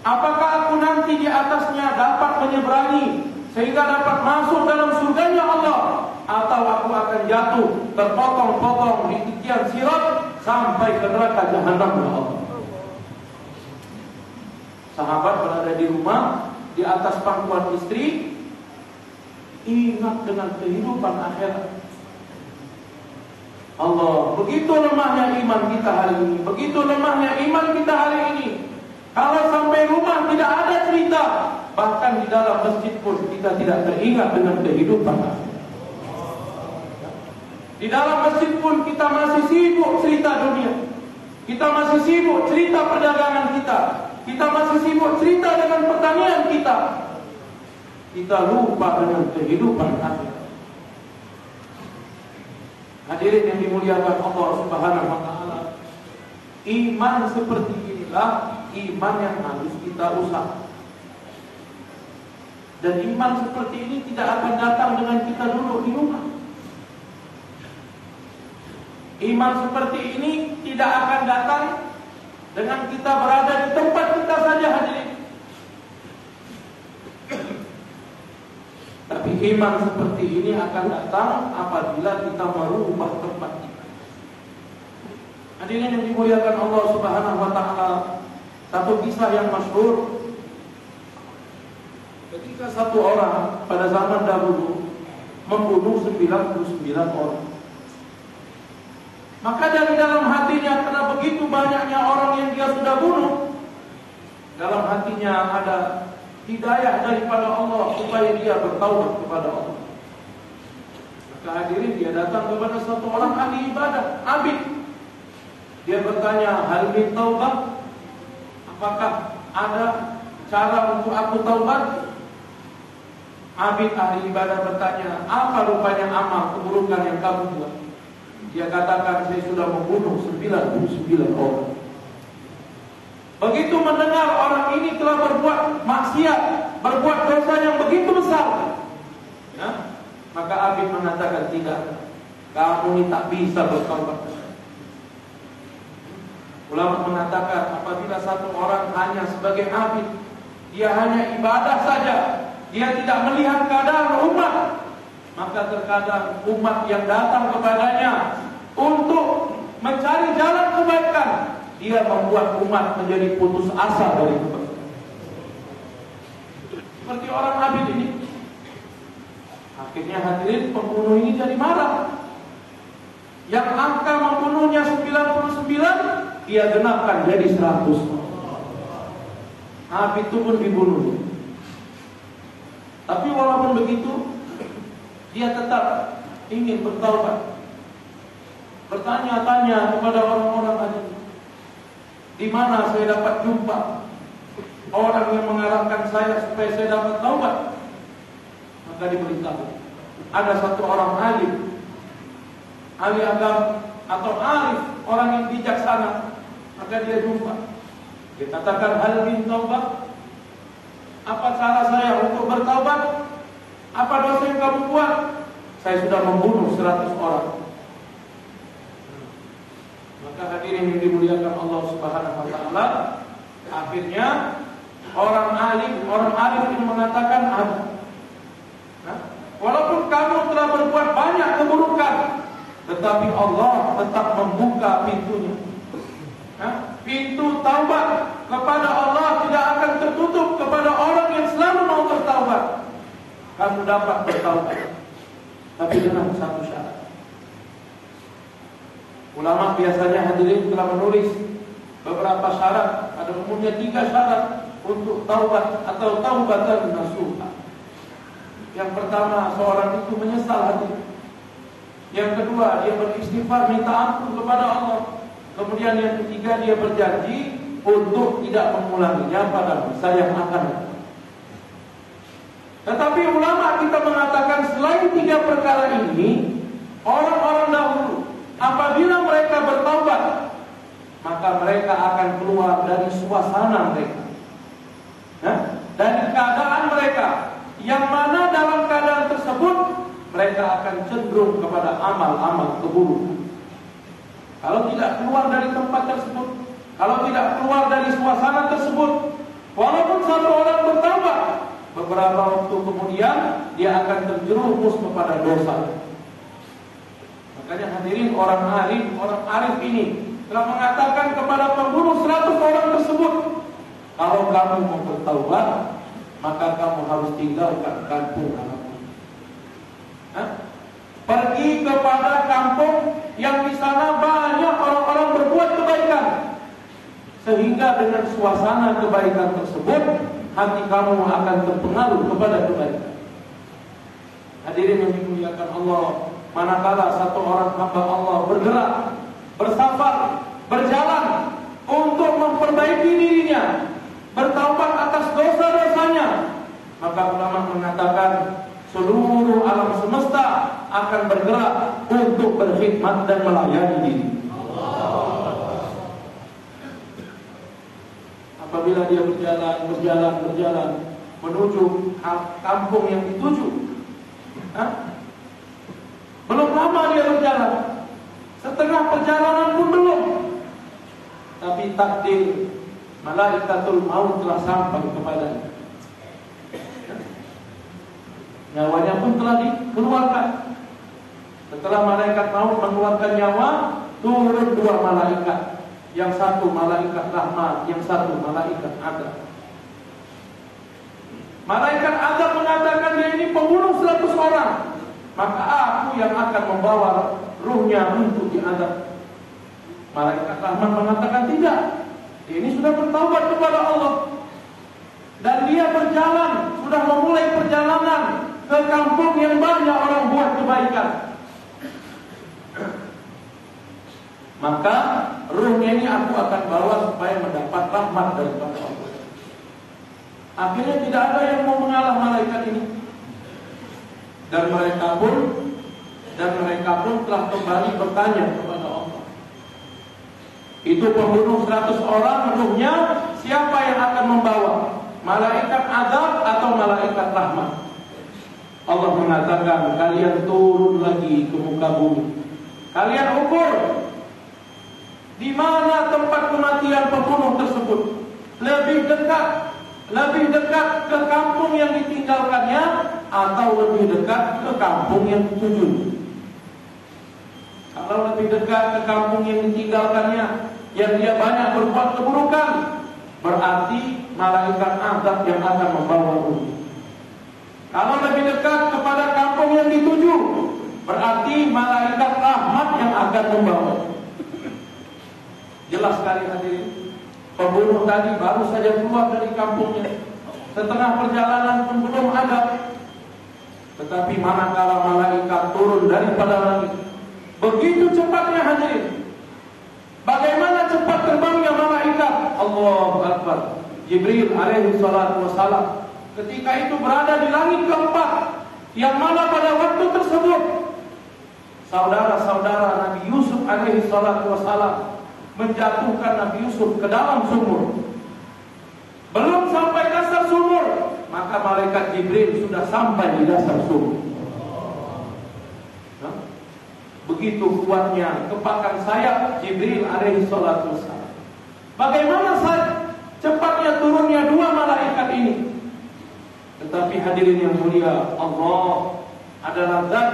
Speaker 3: Apakah aku nanti di atasnya dapat menyeberangi sehingga dapat masuk dalam surganya Allah, atau aku akan jatuh terpotong-potong di titian sirat sampai ke neraka jahanam ya Allah. Sahabat berada di rumah di atas pangkuan istri, ingat dengan kehidupan akhirat. Allah, begitu lemahnya iman kita hari ini, begitu lemahnya iman kita hari ini. Kalau sampai rumah tidak ada cerita, bahkan di dalam masjid pun kita tidak teringat dengan kehidupan akhirat. Di dalam masjid pun kita masih sibuk cerita dunia, kita masih sibuk cerita perdagangan kita, kita masih sibuk cerita dengan pertanian kita. Kita lupa dengan kehidupan akhirat. Hadirin yang dimuliakan Allah Subhanahu wa taala, iman seperti inilah iman yang harus kita usaha. Dan iman seperti ini tidak akan datang dengan kita duduk di rumah. Iman seperti ini tidak akan datang dengan kita berada di tempat kita saja hadirin. Tapi iman seperti ini akan datang apabila kita merubah tempat kita. Hadirin yang dimuliakan Allah Subhanahu wa taala, satu kisah yang masyhur ketika satu orang pada zaman dahulu membunuh 99 orang. Maka dari dalam hatinya, karena begitu banyaknya orang yang dia sudah bunuh, dalam hatinya ada hidayah daripada Allah supaya dia bertaubat kepada Allah. Maka hadirin, dia datang kepada satu orang ahli ibadah, abid. Dia bertanya, hal min taubat? Apakah ada cara untuk aku taubat? Abid ahli ibadah bertanya, apa rupanya amal keburukan yang kamu buat? Dia katakan, saya sudah membunuh 99 orang. Begitu mendengar orang ini telah berbuat maksiat, berbuat dosa yang begitu besar, ya, maka Abid mengatakan, tidak, kamu ini tak bisa bertaubat. Ulama mengatakan, apabila satu orang hanya sebagai abid, dia hanya ibadah saja, dia tidak melihat keadaan umat, maka terkadang umat yang datang kepadanya untuk mencari jalan kebaikan, dia membuat umat menjadi putus asa dari kebaikan. Seperti orang abid ini. Akhirnya hadirin, pembunuh ini jadi marah. Yang angka membunuhnya 99, dia genapkan jadi 100. Abid itu pun dibunuh. Tapi walaupun begitu, dia tetap ingin bertaubat. Bertanya-tanya kepada orang-orang tadi, di mana saya dapat jumpa orang yang mengarahkan saya supaya saya dapat taubat? Maka diberitahu, ada satu orang alim, ahli agama atau arif, orang yang bijaksana. Maka dia jumpa. Dia katakan, hal min taubat? Apa cara saya untuk bertaubat? Apa dosa yang kamu buat? Saya sudah membunuh 100 orang. Maka hadirin yang dimuliakan Allah Subhanahu wa taala, akhirnya orang alim ini mengatakan, walaupun kamu telah berbuat banyak keburukan, tetapi Allah tetap membuka pintunya. Pintu taubat kepada Allah tidak akan tertutup kepada orang yang selalu mau bertaubat. Kamu dapat bertaubat, tapi dengan satu syarat. Ulama biasanya hadirin telah menulis beberapa syarat. Ada umumnya 3 syarat untuk taubat atau taubatan nasuha. Yang pertama, seorang itu menyesal hati. Yang kedua, dia beristighfar, minta ampun kepada Allah. Kemudian yang ketiga, dia berjanji untuk tidak mengulanginya pada masa yang akan datang. Tetapi ulama kita mengatakan, selain 3 perkara ini, orang-orang dahulu apabila mereka bertaubat, maka mereka akan keluar dari suasana mereka, dari keadaan mereka, yang mana dalam keadaan tersebut mereka akan cenderung kepada amal-amal keburukan. kalau tidak keluar dari tempat tersebut, kalau tidak keluar dari suasana tersebut, walaupun satu orang bertaubat, beberapa waktu kemudian dia akan terjerumus kepada dosa. Makanya hadirin, orang arif ini telah mengatakan kepada pembunuh 100 orang tersebut, kalau kamu mau bertaubat, maka kamu harus tinggalkan kampung halaman. Pergi kepada kampung yang di sana banyak orang-orang berbuat kebaikan, sehingga dengan suasana kebaikan tersebut hati kamu akan terpengaruh kepada kebaikan. Hadirin yang dimuliakan Allah, manakala satu orang hamba Allah bergerak, bersafar, berjalan untuk memperbaiki dirinya, bertaubat atas dosa-dosanya, maka ulama mengatakan seluruh alam semesta akan bergerak untuk berkhidmat dan melayani diri. Apabila dia berjalan menuju kampung yang dituju, belum lama dia berjalan, setengah perjalanan pun belum, tapi takdir malaikatul maut telah sampai kepadanya. Nyawanya pun telah dikeluarkan. Setelah malaikat maut mengeluarkan nyawa, turun 2 malaikat. Yang satu malaikat rahmat, yang satu malaikat azab. Malaikat azab mengatakan dia ini pembunuh 100 orang, maka aku yang akan membawa ruhnya untuk diazab. Malaikat rahmat mengatakan tidak, dia ini sudah bertaubat kepada Allah, dan dia berjalan, sudah memulai perjalanan ke kampung yang banyak orang buat kebaikan. Maka ruhnya ini aku akan bawa supaya mendapat rahmat daripada Allah. Akhirnya tidak ada yang mau mengalah malaikat ini, dan mereka pun telah kembali bertanya kepada Allah. Itu pembunuh 100 orang, ruhnya siapa yang akan membawa? Malaikat azab atau malaikat rahmat? Allah mengatakan, kalian turun lagi ke muka bumi. Kalian ukur di mana tempat kematian pembunuh tersebut. Lebih dekat ke kampung yang ditinggalkannya, atau lebih dekat ke kampung yang dituju. Kalau lebih dekat ke kampung yang ditinggalkannya, yang dia banyak berbuat keburukan, berarti malaikat azab yang akan membawa ruh. Kalau lebih dekat kepada kampung yang dituju, berarti malaikat rahmat yang akan membawa. Jelas sekali hadirin, pembunuh tadi baru saja keluar dari kampungnya, setengah perjalanan pun belum ada. Tetapi manakala malaikat turun daripada langit, begitu cepatnya hadirin, bagaimana cepat terbangnya malaikat. Allahu Akbar. Jibril alaihi salatu wassalam ketika itu berada di langit keempat, yang mana pada waktu tersebut saudara-saudara Nabi Yusuf alaihi salatu wassalam menjatuhkan Nabi Yusuf ke dalam sumur. Belum sampai dasar sumur, maka malaikat Jibril sudah sampai di dasar sumur. Begitu kuatnya kepakan sayap Jibril alaihi salatu wassalam. Bagaimana cepatnya turunnya 2 malaikat ini? Tetapi hadirin yang mulia, Allah adalah zat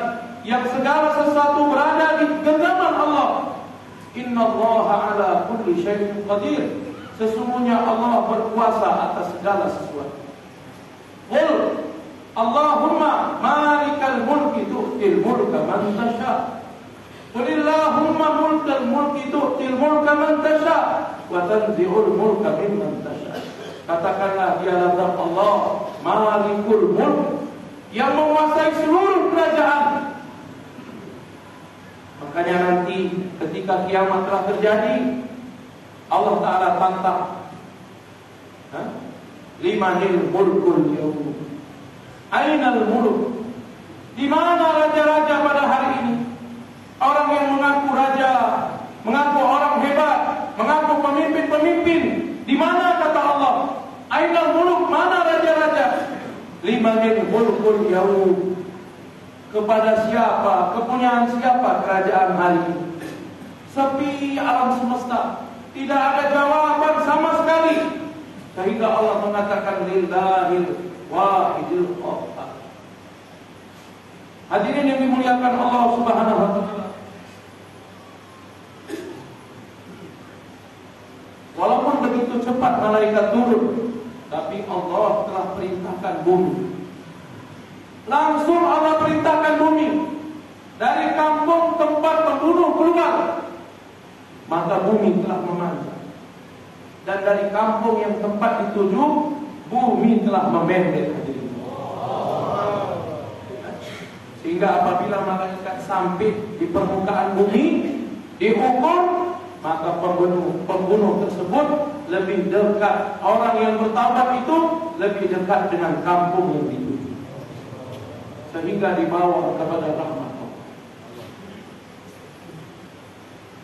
Speaker 3: yang segala sesuatu berada di genggaman Allah. Innallaha ala kulli syai'in qadir. Sesungguhnya Allah berkuasa atas segala sesuatu. Qul Allahumma malikal mulki tu'til mulka man tasha. Qulillahumma mulkal mulki tu'til mulka man tasha wa tanzi'ul mulka mimman tasha. Katakanlah, dialah zat Allah malikul mulk, yang menguasai seluruh kerajaan. Makanya nanti ketika kiamat telah terjadi, Allah Ta'ala tantang, limanil mulkul yawm, ainal mulk. Di mana raja-raja pada hari ini? Orang yang mengaku raja, mengaku orang hebat, mengaku pemimpin-pemimpin, di mana kata Allah? Ainal muluk, mana raja-raja? Limanil mulkul yawm. Kepada siapa, kepunyaan siapa kerajaan hari ini? sepi alam semesta, tidak ada jawaban sama sekali. Sehingga Allah mengatakan lillahil wahidil qahhar. Hadirin yang dimuliakan Allah Subhanahu wa taala. Walaupun begitu cepat malaikat turun, tapi Allah telah perintahkan bumi. Langsung Allah perintahkan bumi. Dari kampung tempat pembunuh keluar, maka bumi telah memanjang. Dan dari kampung yang tempat dituju, bumi telah memendek. Sehingga apabila malaikat sampai di permukaan bumi, diukur, maka pembunuh tersebut lebih dekat. Orang yang bertaubat itu lebih dekat dengan kampung yang dituju, sehingga dibawa kepada rahmat Allah.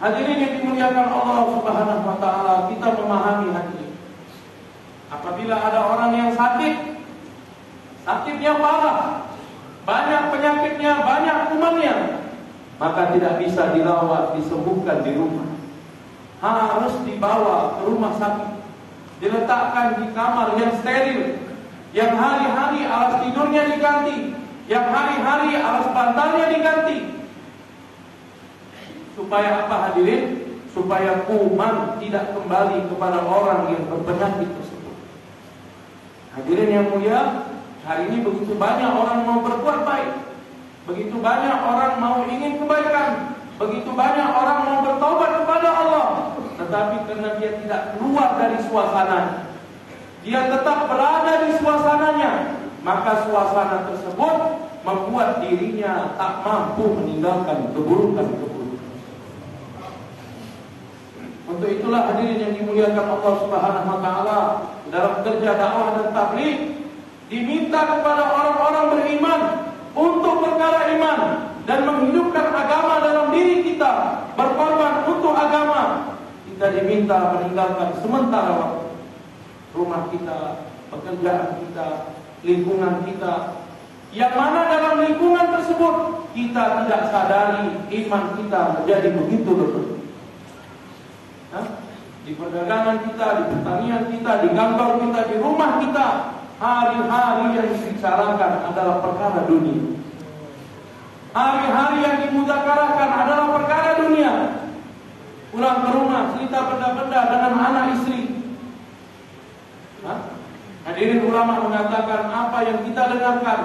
Speaker 3: Hadirin yang dimuliakan Allah Subhanahu wa taala, kita memahami hadirin, apabila ada orang yang sakitnya parah, banyak penyakitnya, banyak kumannya, maka tidak bisa dirawat, disembuhkan di rumah. Harus dibawa ke rumah sakit, diletakkan di kamar yang steril, yang hari-hari alas tidurnya diganti, yang hari-hari alas bantalnya diganti. Supaya apa hadirin? Supaya kuman tidak kembali kepada orang yang berpenyakit tersebut. Hadirin yang mulia, hari ini begitu banyak orang mau berbuat baik, begitu banyak orang mau ingin kebaikan, begitu banyak orang mau bertaubat kepada Allah, tetapi karena dia tidak keluar dari suasana, dia tetap berada di suasananya, maka suasana tersebut membuat dirinya tak mampu meninggalkan keburukan-keburukan. Untuk itulah hadirin yang dimuliakan Allah Subhanahu wa taala, dalam kerja dakwah dan tabligh diminta kepada orang-orang beriman untuk perkara iman dan menghidupkan agama dalam diri kita, berkorban untuk agama. Kita diminta meninggalkan sementara waktu rumah kita, pekerjaan kita, lingkungan kita, yang mana dalam lingkungan tersebut kita tidak sadari iman kita menjadi begitu lemah. Di perdagangan kita, di pertanian kita, di kantor kita, di rumah kita, hari-hari yang dibicarakan adalah perkara dunia. Hari-hari yang dimudzakarahkan adalah perkara dunia. Pulang ke rumah, cerita benda-benda dengan anak istri. Hadirin ulama mengatakan, apa yang kita dengarkan,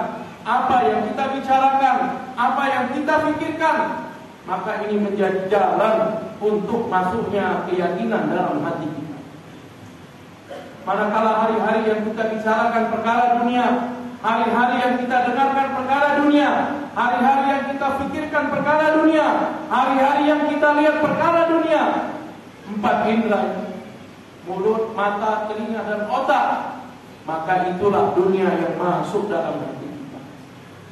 Speaker 3: apa yang kita bicarakan, apa yang kita pikirkan, maka ini menjadi jalan untuk masuknya keyakinan dalam hati kita. Manakala hari-hari yang kita bicarakan perkara dunia, hari-hari yang kita dengarkan perkara dunia, hari-hari yang kita pikirkan perkara dunia, hari-hari yang kita lihat perkara dunia, 4 indera, mulut, mata, telinga, dan otak, maka itulah dunia yang masuk dalam hati kita.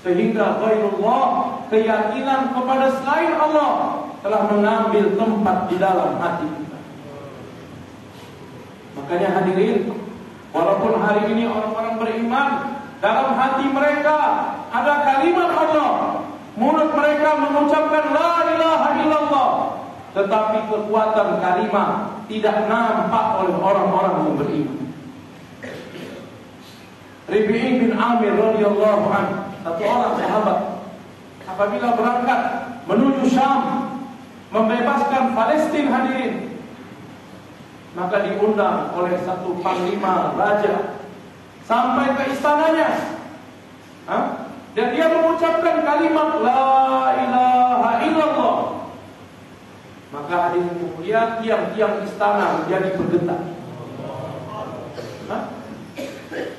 Speaker 3: Sehingga ghairullah, keyakinan kepada selain Allah, telah mengambil tempat di dalam hati kita. Makanya hadirin, walaupun hari ini orang-orang beriman, dalam hati mereka ada kalimat Allah, mulut mereka mengucapkan la ilaha illallah, tetapi kekuatan kalimat tidak nampak oleh orang-orang yang beriman. Rabi'i bin Amir radhiyallahu anhu, satu orang sahabat, apabila berangkat menuju Syam, membebaskan Palestina hadirin, maka diundang oleh satu panglima raja sampai ke istananya, dan dia mengucapkan kalimat la ilaha illallah. Maka hadirin mulia, tiang-tiang istana menjadi bergetar.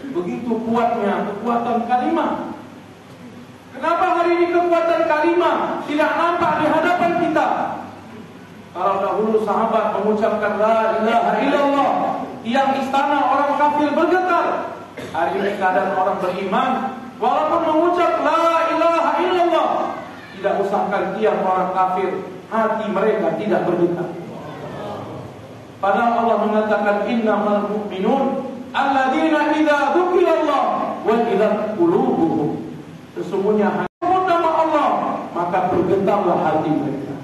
Speaker 3: Begitu kuatnya kekuatan kalimat. Kenapa hari ini kekuatan kalimat tidak nampak di hadapan kita? Kalau dahulu sahabat mengucapkan la ilaha illallah, tiang istana orang kafir bergetar. Hari ini keadaan orang beriman, walaupun mengucap la ilaha illallah, tidak usahkan tiang orang kafir, hati mereka tidak bergetar. Padahal Allah mengatakan innamal mu'minun alladzina idza dzukirallah wajilat qulubuhum. Sesungguhnya hanya nama Allah, maka bergetarlah hati mereka.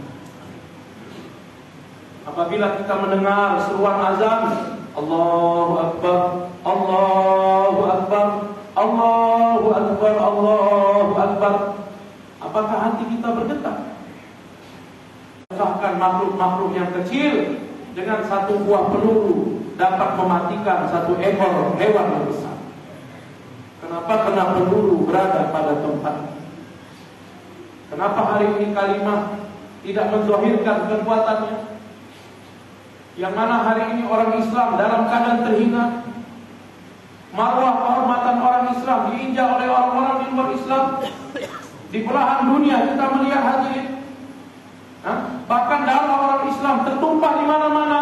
Speaker 3: Apabila kita mendengar seruan azan, Allahu Akbar, Allahu Akbar, Allahu Akbar, Allahu Akbar, apakah hati kita bergetar? Bahkan makhluk-makhluk yang kecil dengan satu buah peluru dapat mematikan satu ekor hewan yang besar. Kenapa? Karena peluru berada pada tempatnya. Kenapa hari ini kalimah tidak menzahirkan kekuatannya? Yang mana hari ini orang Islam dalam keadaan terhina, marwah kehormatan orang Islam diinjak oleh orang-orang di luar Islam. Di belahan dunia kita melihat hadirin, bahkan darah orang Islam tertumpah di mana-mana.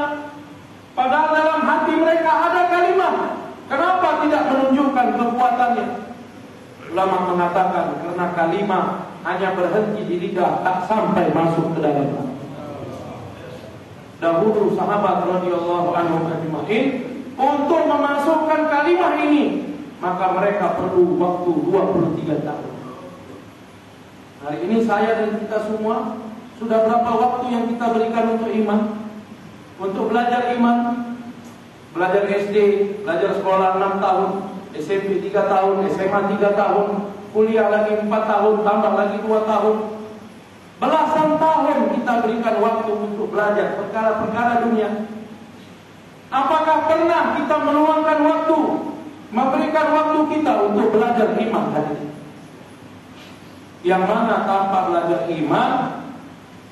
Speaker 3: Padahal dalam hati mereka ada kalimah. Kenapa tidak menunjukkan kekuatannya? Ulama mengatakan karena kalimah hanya berhenti di lidah, tak sampai masuk ke dalam hati. Dahulu sahabat radhiyallahu anhum ajma'in untuk memasukkan kalimah ini, maka mereka perlu waktu 23 tahun. Hari ini saya dan kita semua sudah berapa waktu yang kita berikan untuk iman? Untuk belajar iman, belajar SD, belajar sekolah 6 tahun, SMP 3 tahun, SMA 3 tahun, kuliah lagi 4 tahun, tambah lagi 2 tahun. Belasan tahun kita berikan waktu untuk belajar perkara-perkara dunia. Apakah pernah kita meluangkan waktu, memberikan waktu kita untuk belajar iman tadi? Yang mana tanpa belajar iman,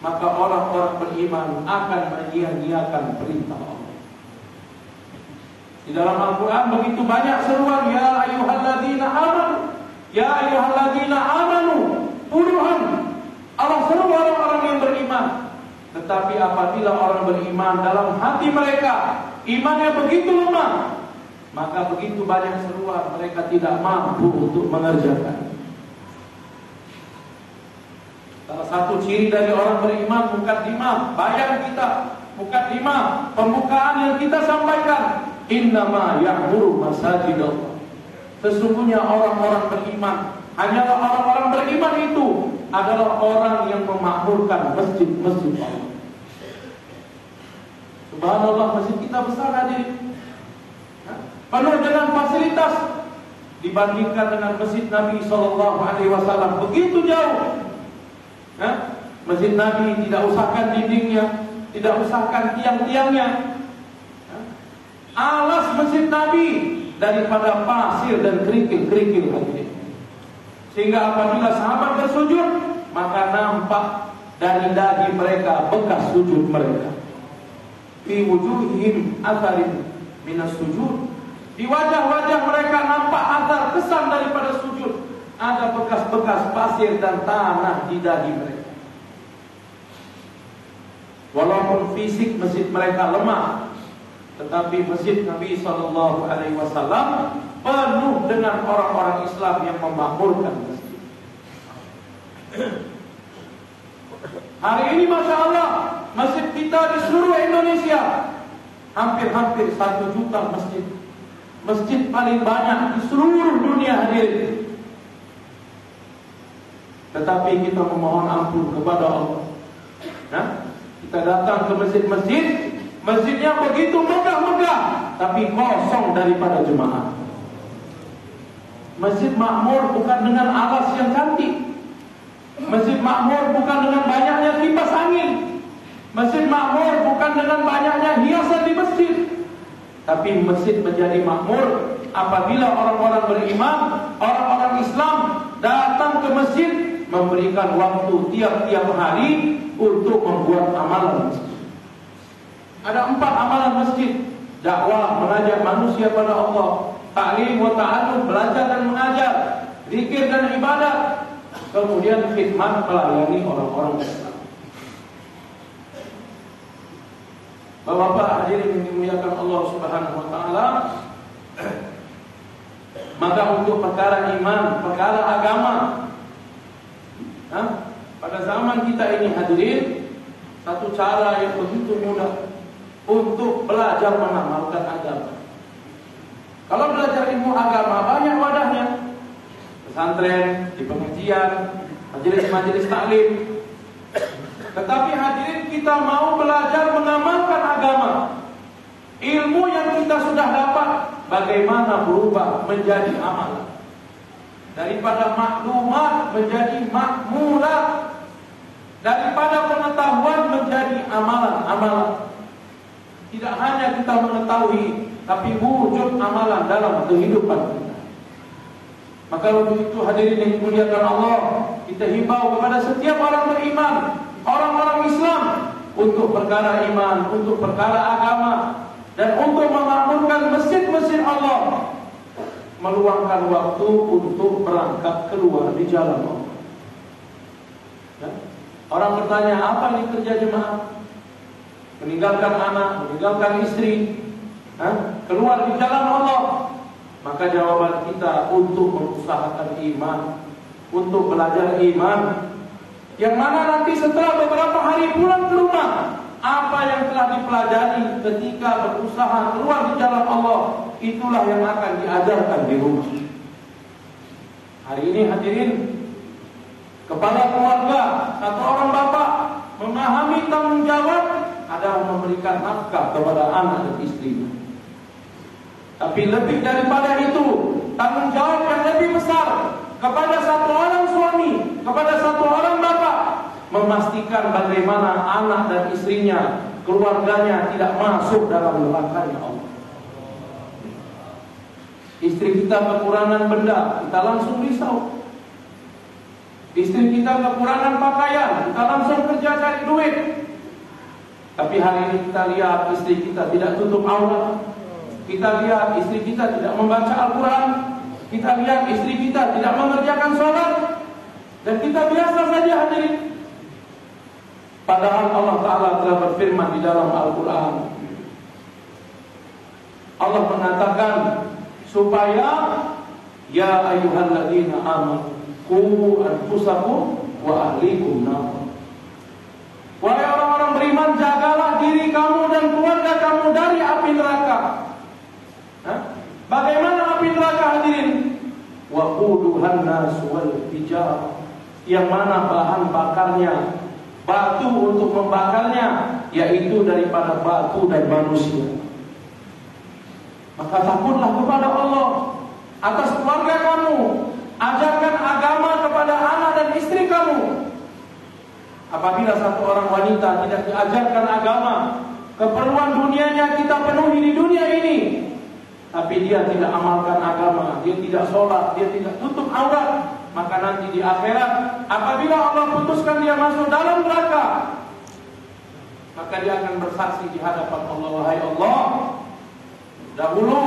Speaker 3: maka orang-orang beriman akan menyia-nyiakan perintah Allah. Di dalam Al-Quran begitu banyak seruan, ya ayyuhalladzina amanu, ya ayyuhalladzina amanu, puluhan. Allah seru orang-orang yang beriman. Tetapi apabila orang beriman dalam hati mereka imannya begitu lemah, maka begitu banyak seruan mereka tidak mampu untuk mengerjakan. Salah satu ciri dari orang beriman mukaddimah, bayang kita, mukaddimah, pembukaan yang kita sampaikan, innama ya'muru masajidallah. Sesungguhnya orang-orang beriman, hanyalah orang-orang beriman itu adalah orang yang memakmurkan masjid-masjid Allah. Subhanallah, masjid kita besar hadirin, penuh dengan fasilitas dibandingkan dengan masjid Nabi SAW begitu jauh. Masjid Nabi tidak usahkan dindingnya, tidak usahkan tiang-tiangnya. Alas masjid Nabi daripada pasir dan kerikil-kerikil hadirin. Sehingga apabila sahabat bersujud, maka nampak dari dahi mereka bekas sujud mereka. Fi wujuhihim atharin minas sujud. Di wajah-wajah mereka nampak athar kesan daripada sujud. Ada bekas-bekas pasir dan tanah di dahi mereka. Walaupun fisik masjid mereka lemah, tetapi masjid Nabi SAW penuh dengan orang-orang Islam yang memakmurkan masjid. Hari ini Masya Allah, masjid kita di seluruh Indonesia hampir-hampir 1 juta masjid. Masjid paling banyak di seluruh dunia hadirin. Tetapi kita memohon ampun kepada Allah. Kita datang ke masjid-masjid, masjidnya begitu megah-megah, tapi kosong daripada jemaah. Masjid makmur bukan dengan alas yang cantik. Masjid makmur bukan dengan banyaknya kipas angin. Masjid makmur bukan dengan banyaknya hiasan di masjid. Tapi masjid menjadi makmur apabila orang-orang beriman, orang-orang Islam datang ke masjid, memberikan waktu tiap-tiap hari untuk membuat amalan masjid. Ada 4 amalan masjid: dakwah, mengajak manusia pada Allah; ta'lim wa ta'allum, belajar dan mengajar; zikir dan ibadat; kemudian khidmat, melayani orang-orang Islam. Bapak-bapak hadirin yang dimuliakan Allah Subhanahu wa taala, maka untuk perkara iman, perkara agama, pada zaman kita ini hadirin, satu cara yang begitu mudah untuk belajar mengamalkan agama. Kalau belajar ilmu agama banyak wadahnya, pesantren, di pengajian, majelis-majelis taklim. Tetapi hadirin, kita mau belajar mengamalkan agama. Ilmu yang kita sudah dapat, bagaimana berubah menjadi amalan. Daripada maklumat menjadi makmulat. Daripada pengetahuan menjadi amalan-amalan. Tidak hanya kita mengetahui, tapi wujud amalan dalam kehidupan kita. Maka untuk itu hadirin yang dimuliakan Allah, kita himbau kepada setiap orang beriman, orang-orang Islam, untuk perkara iman, untuk perkara agama, dan untuk memakmurkan masjid-masjid Allah, meluangkan waktu untuk berangkat keluar di jalan Allah. Ya? Orang bertanya, apa ini kerja jemaah? Meninggalkan anak, meninggalkan istri, keluar di jalan Allah. Maka jawaban kita untuk mengusahakan iman, untuk belajar iman, yang mana nanti setelah beberapa hari pulang ke rumah, apa yang telah dipelajari ketika berusaha keluar di jalan Allah, itulah yang akan diajarkan di rumah. Hari ini hadirin, kepala keluarga, satu orang bapak memahami tanggung jawab adalah memberikan nafkah kepada anak dan istrinya. Tapi lebih daripada itu, tanggung jawab yang lebih besar kepada satu orang suami, kepada satu orang bapak, memastikan bagaimana anak dan istrinya, keluarganya tidak masuk dalam neraka-Nya Allah. Istri kita kekurangan benda, kita langsung risau. Istri kita kekurangan pakaian, kita langsung kerja cari duit. Tapi hari ini kita lihat istri kita tidak tutup aurat. Kita lihat istri kita tidak membaca Al-Quran. Kita lihat istri kita tidak mengerjakan sholat. Dan kita biasa saja hadirin. Padahal Allah Ta'ala telah berfirman di dalam Al-Quran. Allah mengatakan supaya ya ayyuhalladzina amanu qu anfusakum wa ahlikum nar. Wahai orang-orang beriman, jagalah diri kamu dan keluarga kamu dari api neraka. Bagaimana api neraka hadirin? Waquduhan nas wal hijarah, yang mana bahan bakarnya, batu untuk membakarnya, yaitu daripada batu dan manusia. Maka takutlah kepada Allah atas keluarga kamu. Ajarkan agama kepada anak dan istri kamu. Apabila satu orang wanita tidak diajarkan agama, keperluan dunianya kita penuhi di dunia ini, tapi dia tidak amalkan agama, dia tidak sholat, dia tidak tutup aurat, maka nanti di akhirat, apabila Allah putuskan dia masuk dalam neraka, maka dia akan bersaksi di hadapan Allah. Wahai Allah, dahulu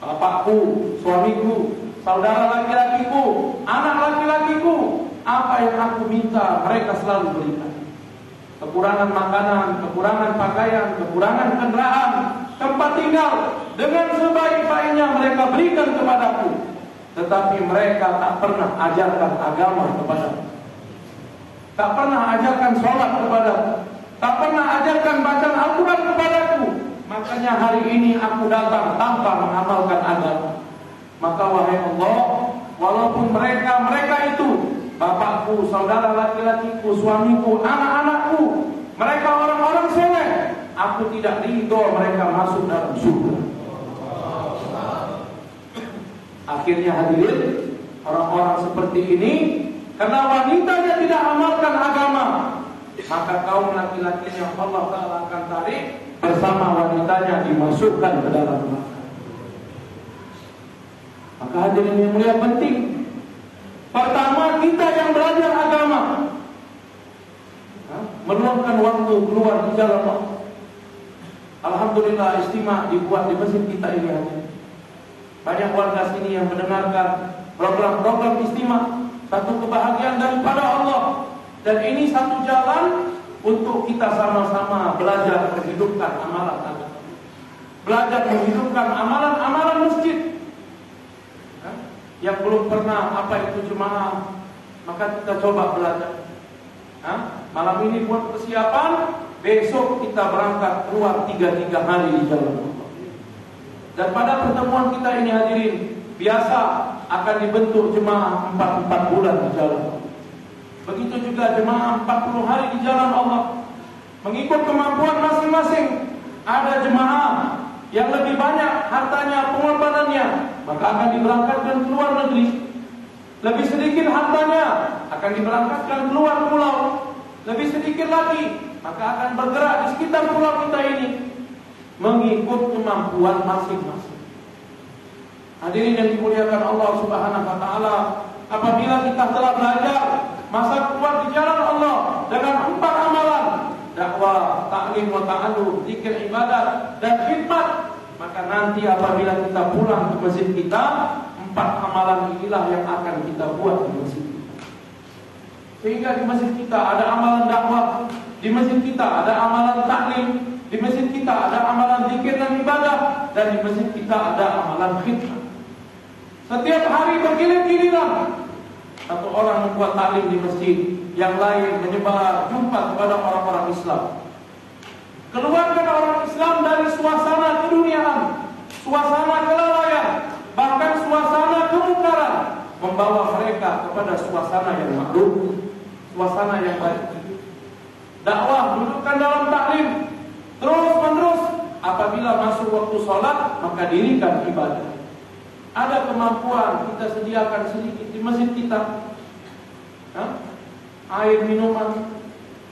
Speaker 3: bapakku, suamiku, saudara laki-lakiku, anak laki-lakiku, apa yang aku minta mereka selalu berikan. Kekurangan makanan, kekurangan pakaian, kekurangan kendaraan, tempat tinggal, dengan sebaik-baiknya mereka berikan kepadaku. Tetapi mereka tak pernah ajarkan agama kepadaku, tak pernah ajarkan sholat kepadaku, tak pernah ajarkan bacaan Al-Quran kepadaku. Makanya hari ini aku datang tanpa mengamalkan agama. Maka wahai Allah, walaupun mereka itu, bapakku, saudara laki-lakiku, suamiku, anak-anakku, mereka orang-orang soleh, aku tidak ridho mereka masuk dalam surga. Akhirnya hadirin, orang-orang seperti ini, karena wanitanya tidak amalkan agama, maka kaum laki-lakinya Allah Ta'ala akan tarik bersama wanitanya, dimasukkan ke dalam neraka. Maka hadirin yang mulia, penting pertama kita yang belajar agama, meluangkan waktu keluar di jalan Allah. Alhamdulillah istimewa dibuat di masjid kita ini. Banyak warga sini yang mendengarkan program-program istimewa, satu kebahagiaan daripada Allah. Dan ini satu jalan untuk kita sama-sama belajar menghidupkan amalan agama, belajar menghidupkan amalan-amalan masjid. Yang belum pernah apa itu jemaah, maka kita coba belajar. Malam ini buat persiapan, besok kita berangkat keluar 3 hari di jalan Allah. Dan pada pertemuan kita ini hadirin, biasa akan dibentuk jemaah 4 bulan di jalan Allah. Begitu juga jemaah 40 hari di jalan Allah, mengikut kemampuan masing-masing. ada jemaah yang lebih banyak hartanya, pengorbanannya, maka akan diberangkatkan ke luar negeri. Lebih sedikit hartanya akan diberangkatkan keluar pulau. Lebih sedikit lagi maka akan bergerak di sekitar pulau kita ini mengikut kemampuan masing-masing. Hadirin yang dimuliakan Allah Subhanahu wa taala, apabila kita telah belajar masa keluar di jalan Allah dengan 4 amalan, dakwah, taklim wa ta'allum, zikir, ibadat dan khidmat, maka nanti apabila kita pulang ke masjid kita, 4 amalan inilah yang akan kita buat di masjid kita. Sehingga di masjid kita ada amalan dakwah, di masjid kita ada amalan taklim, di masjid kita ada amalan zikir dan ibadah, dan di masjid kita ada amalan khidmat. Setiap hari bergilir-giliran, satu orang membuat taklim di masjid, yang lain menyebar jumpa kepada orang-orang Islam. Keluarkan orang Islam dari suasana keduniaan, suasana kelalaian, bahkan suasana kemungkaran, membawa mereka kepada suasana yang makruh, suasana yang baik. Dakwah, dudukkan dalam taklim, terus-menerus. Apabila masuk waktu sholat, maka dirikan ibadah. Ada kemampuan, kita sediakan sedikit di masjid kita, air minuman,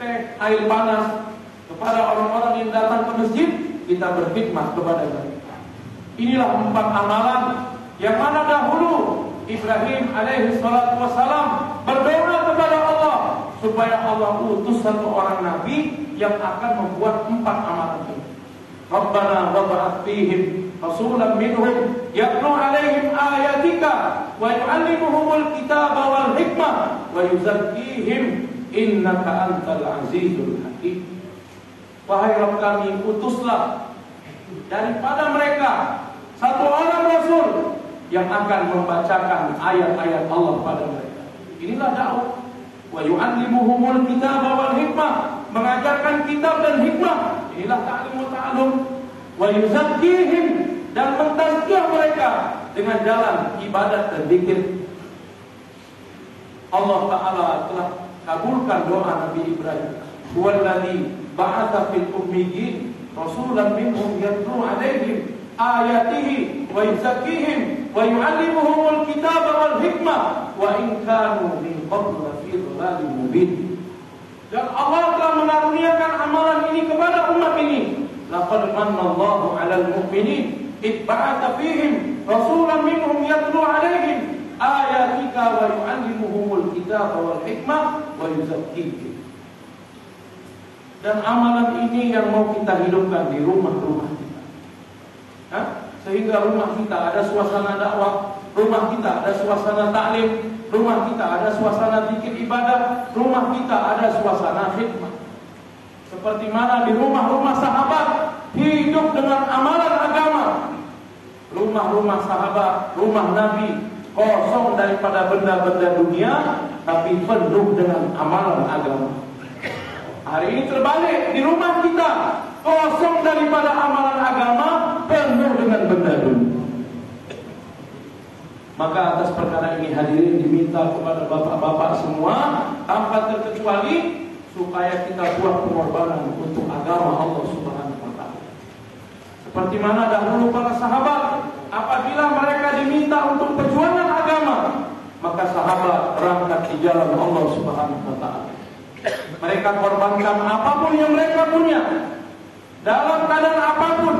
Speaker 3: teh, air panas kepada orang-orang yang datang ke masjid, kita berkhidmat kepada mereka. Inilah 4 amalan yang mana dahulu Ibrahim alaihi salatu wassalam berdoa kepada Allah supaya Allah utus satu orang nabi yang akan membuat 4 amalan ini. Rabbana wab'ath fihim rasulan minhum yatlu alaihim ayatika wa yu'allimuhumul kitaba wal hikmah wa yuzakkihim innaka antal azizul hakim. Wahai Rabb kami, utuslah daripada mereka satu orang rasul yang akan membacakan ayat-ayat Allah pada mereka. Inilah dakwah. Wa yu'allimuhumul kitaba wal hikmah, mengajarkan kitab dan hikmah. Inilah ta'lim wa ta'allum. Wa yuzakkihim, dan mentazkiyah mereka dengan jalan ibadat dan zikir. Allah Ta'ala telah kabulkan doa Nabi Ibrahim. Huwallazi ba'atha fil ummiyyin rasulan minhum yatlu 'alaihim ayatihi wa yuzakkihim wa yu'allimuhumul kitaba wal hikmah wa in kanu min qablu fi dhalalin mubin. Dan Allah telah mengaruniakan amalan ini kepada umat ini. Laqad manallahu 'alal mu'minin id ba'atha fihim rasulan minhum yatlu 'alaihim ayatika wa yu'allimuhumul kitaba wal hikmah wa yuzakkihim. Dan amalan ini yang mau kita hidupkan di rumah-rumah kita. Sehingga rumah kita ada suasana dakwah, rumah kita ada suasana taklim, rumah kita ada suasana zikir ibadah, rumah kita ada suasana khidmat. Seperti mana di rumah-rumah sahabat hidup dengan amalan agama. Rumah-rumah sahabat, rumah Nabi kosong daripada benda-benda dunia, tapi penuh dengan amalan agama. Hari ini terbalik, di rumah kita kosong daripada amalan agama, penuh dengan benda dunia. Maka atas perkara ini hadirin diminta kepada bapak-bapak semua tanpa terkecuali supaya kita buat pengorbanan untuk agama Allah Subhanahu wa taala. Seperti mana dahulu para sahabat, apabila mereka diminta untuk perjuangan agama, maka sahabat berangkat di jalan Allah Subhanahu wa taala. Mereka korbankan apapun yang mereka punya, dalam keadaan apapun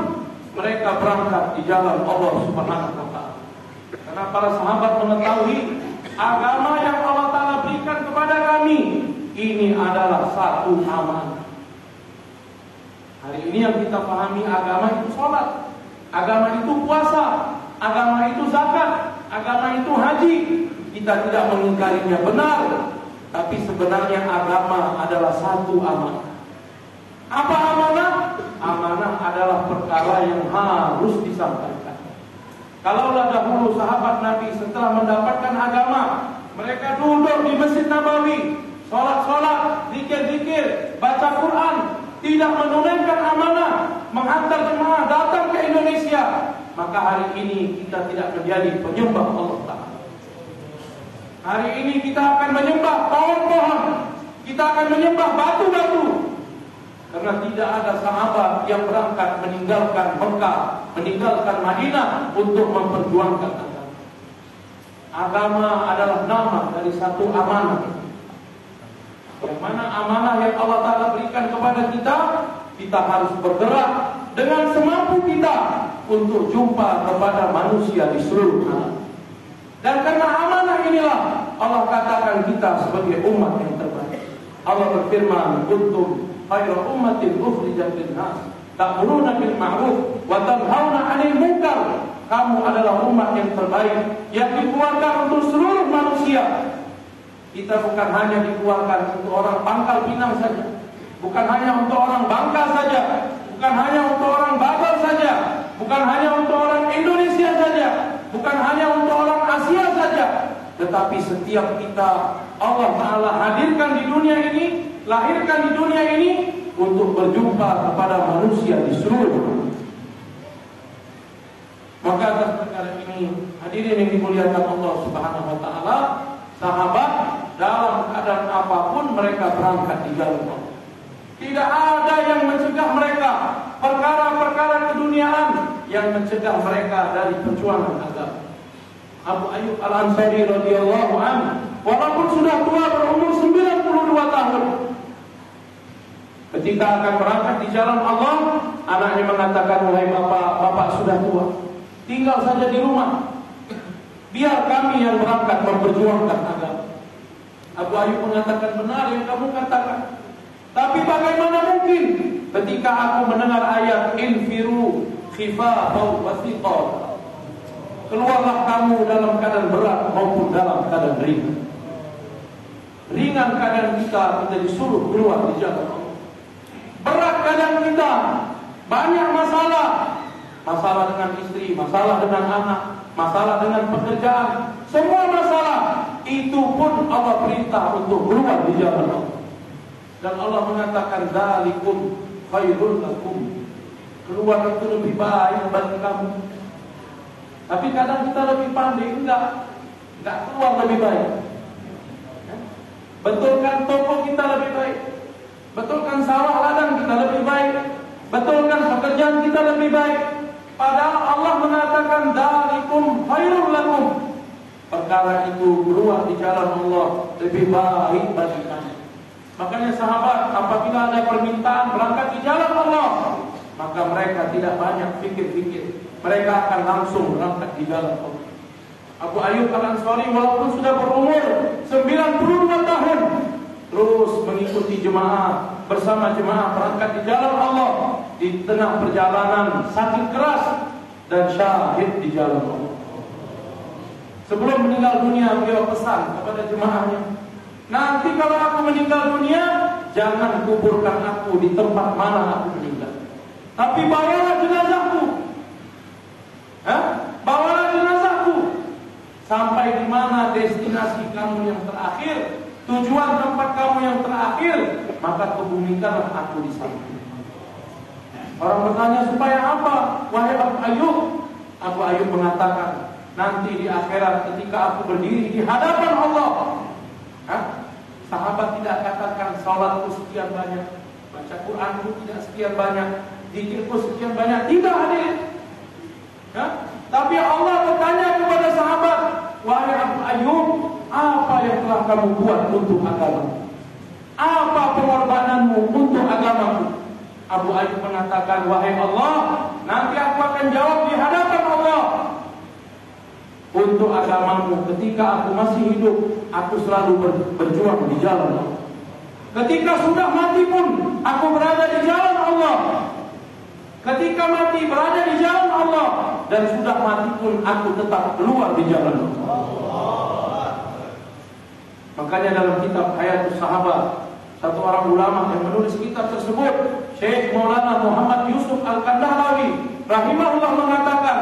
Speaker 3: mereka berangkat di jalan Allah Subhanahu wa taala. Karena para sahabat mengetahui agama yang Allah Ta'ala berikan kepada kami ini adalah satu amanah. Hari ini yang kita pahami, agama itu sholat, agama itu puasa, agama itu zakat, agama itu haji. Kita tidak mengingkarinya, benar. Tapi sebenarnya agama adalah satu amanah. Apa amanah? Amanah adalah perkara yang harus disampaikan. Kalaulah dahulu sahabat Nabi setelah mendapatkan agama, mereka duduk di Masjid Nabawi, sholat-sholat, zikir-zikir, baca Quran, tidak menunaikan amanah, menghantar jemaah datang ke Indonesia, maka hari ini kita tidak menjadi penyembah Allah Ta'ala. Hari ini kita akan menyembah pohon-pohon, kita akan menyembah batu-batu. Karena tidak ada sahabat yang berangkat meninggalkan Mekah, meninggalkan Madinah untuk memperjuangkan agama. Agama adalah nama dari satu amanah. Yang mana amanah yang Allah Ta'ala berikan kepada kita, kita harus bergerak dengan semampu kita untuk jumpa kepada manusia di seluruh alam. Dan karena amanah inilah Allah katakan kita sebagai umat yang terbaik. Allah berfirman, kuntum khairu ummatin ukhrijat lin-nas ta'muruna bil ma'ruf wa tanhauna 'anil munkar. Kamu adalah umat yang terbaik yang dikeluarkan untuk seluruh manusia. Kita bukan hanya dikeluarkan untuk orang Pangkal Pinang saja, bukan hanya untuk orang Bangka saja, bukan hanya untuk orang Babel saja, bukan hanya untuk orang Indonesia saja, bukan hanya untuk orang Asia saja, tetapi setiap kita Allah Ta'ala hadirkan di dunia ini, lahirkan di dunia ini untuk berjumpa kepada manusia di seluruh dunia. Maka atas perkara ini, hadirin yang dimuliakan Allah Subhanahu wa Ta'ala, sahabat dalam keadaan apapun mereka berangkat di jalan Allah. Tidak ada yang mencegah mereka, perkara-perkara keduniaan yang mencegah mereka dari perjuangan agama. Abu Ayyub Al-Ansari radhiyallahu anhu, walaupun sudah tua berumur 92 tahun, ketika akan berangkat di jalan Allah, anaknya mengatakan, wahai bapak sudah tua, tinggal saja di rumah, biar kami yang berangkat memperjuangkan agama. Abu Ayyub mengatakan, benar yang kamu katakan, tapi bagaimana mungkin ketika aku mendengar ayat infiru khifafan wa thiqal, keluarlah kamu dalam keadaan berat maupun dalam keadaan ringan. Ringan keadaan kita disuruh keluar di jalan Allah. Berat keadaan kita, banyak masalah. Masalah dengan istri, masalah dengan anak, masalah dengan pekerjaan, semua masalah itu pun Allah perintah untuk keluar di jalan Allah. Dan Allah mengatakan dzalikum khairul lakum, keluar itu lebih baik bagi kamu. Tapi kadang kita lebih pandai, enggak keluar lebih baik. Betulkan toko kita lebih baik, betulkan sawah ladang kita lebih baik, betulkan pekerjaan kita lebih baik. Padahal Allah mengatakan dzalikum khairul lakum, perkara itu keluar di jalan Allah lebih baik bagi kamu. Makanya sahabat apabila ada permintaan berangkat di jalan Allah, maka mereka tidak banyak pikir-pikir, mereka akan langsung berangkat di jalan Allah. Abu Ayyub Al-Ansari walaupun sudah berumur 92 tahun, terus mengikuti jemaah, bersama jemaah berangkat di jalan Allah. Di tengah perjalanan sakit keras dan syahid di jalan Allah. Sebelum meninggal dunia beliau pesan kepada jemaahnya, nanti kalau aku meninggal dunia, jangan kuburkan aku di tempat mana aku meninggal, tapi bawalah jenazahku. Bawalah jenazahku sampai di mana destinasi kamu yang terakhir, tujuan tempat kamu yang terakhir, maka kebumikanlah aku di sana. Orang bertanya, supaya apa wahai Abu Ayyub? Abu Ayyub mengatakan, nanti di akhirat ketika aku berdiri di hadapan Allah, sahabat tidak katakan salatku sekian banyak, baca Quranku tidak sekian banyak, zikirku sekian banyak, tidak hadir. Tapi Allah bertanya kepada sahabat, wahai Abu Ayyub, apa yang telah kamu buat untuk agama? Apa pengorbananmu untuk agamaku? Abu Ayyub mengatakan, wahai Allah, nanti aku akan jawab di hadapan Allah. Untuk agamamu ketika aku masih hidup, aku selalu berjuang di jalan Allah. Ketika sudah mati pun, aku berada di jalan Allah. Ketika mati berada di jalan Allah, dan sudah mati pun aku tetap keluar di jalan Allah. Makanya dalam kitab Hayatus Sahabat, satu orang ulama yang menulis kitab tersebut, Syekh Maulana Muhammad Yusuf Al-Kandahlawi rahimahullah mengatakan,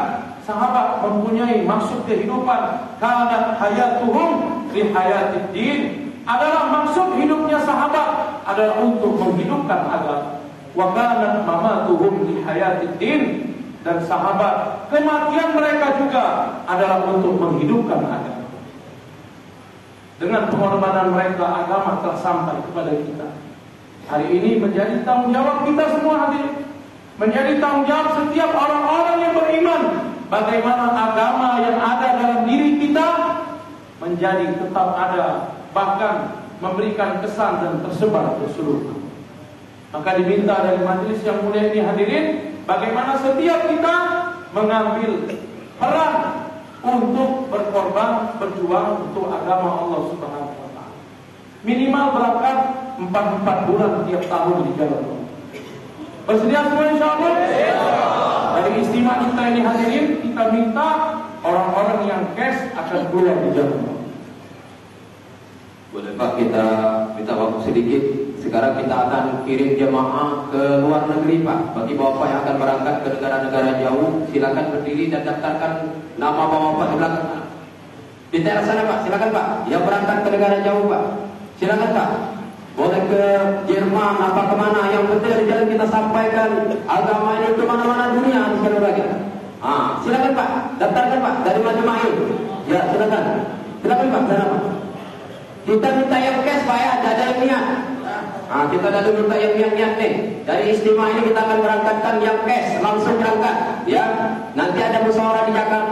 Speaker 3: sahabat mempunyai maksud kehidupan. Kanat hayatuhum li hayatid din, adalah maksud hidupnya sahabat adalah untuk menghidupkan agama. Wa kanat mamatuhum li hayatid din, dan sahabat kematian mereka juga adalah untuk menghidupkan agama. Dengan pengorbanan mereka, agama telah sampai kepada kita. Hari ini menjadi tanggung jawab kita semua hadirin. Menjadi tanggung jawab setiap orang-orang yang beriman. Bagaimana agama yang ada dalam diri kita menjadi tetap ada, bahkan memberikan kesan dan tersebar ke seluruh. Maka diminta dari majelis yang mulia ini hadirin, bagaimana setiap kita mengambil peran untuk berkorban, berjuang untuk agama Allah Subhanahu wa taala. Minimal berangkat 4 bulan tiap tahun di jalan Allah. Bersedia semua insyaallah? Dari istimewa kita ini hadirin, kita minta orang-orang yang cash akan keluar di jalan Allah.
Speaker 2: Boleh Pak kita minta waktu sedikit. Sekarang kita akan kirim jemaah ke luar negeri Pak. Bagi bapak yang akan berangkat ke negara-negara jauh, silakan berdiri dan daftarkan nama bapak di belakang. Di daerah sana Pak, silakan Pak. Yang berangkat ke negara jauh Pak, silakan Pak. Boleh ke Jerman apa kemana? Yang penting di jalan kita sampaikan agama ini ke mana-mana dunia sekali lagi. Silakan Pak, daftarkan Pak dari Majma'il. Ya silakan, silakan Pak. Sana Pak. Kita minta yang cash Pak ya, ada yang niat. Kita dulu minta yang niat nih. Dari istimewa ini kita akan berangkatkan yang cash langsung berangkat. Ya, nanti ada musyawarah di Jakarta.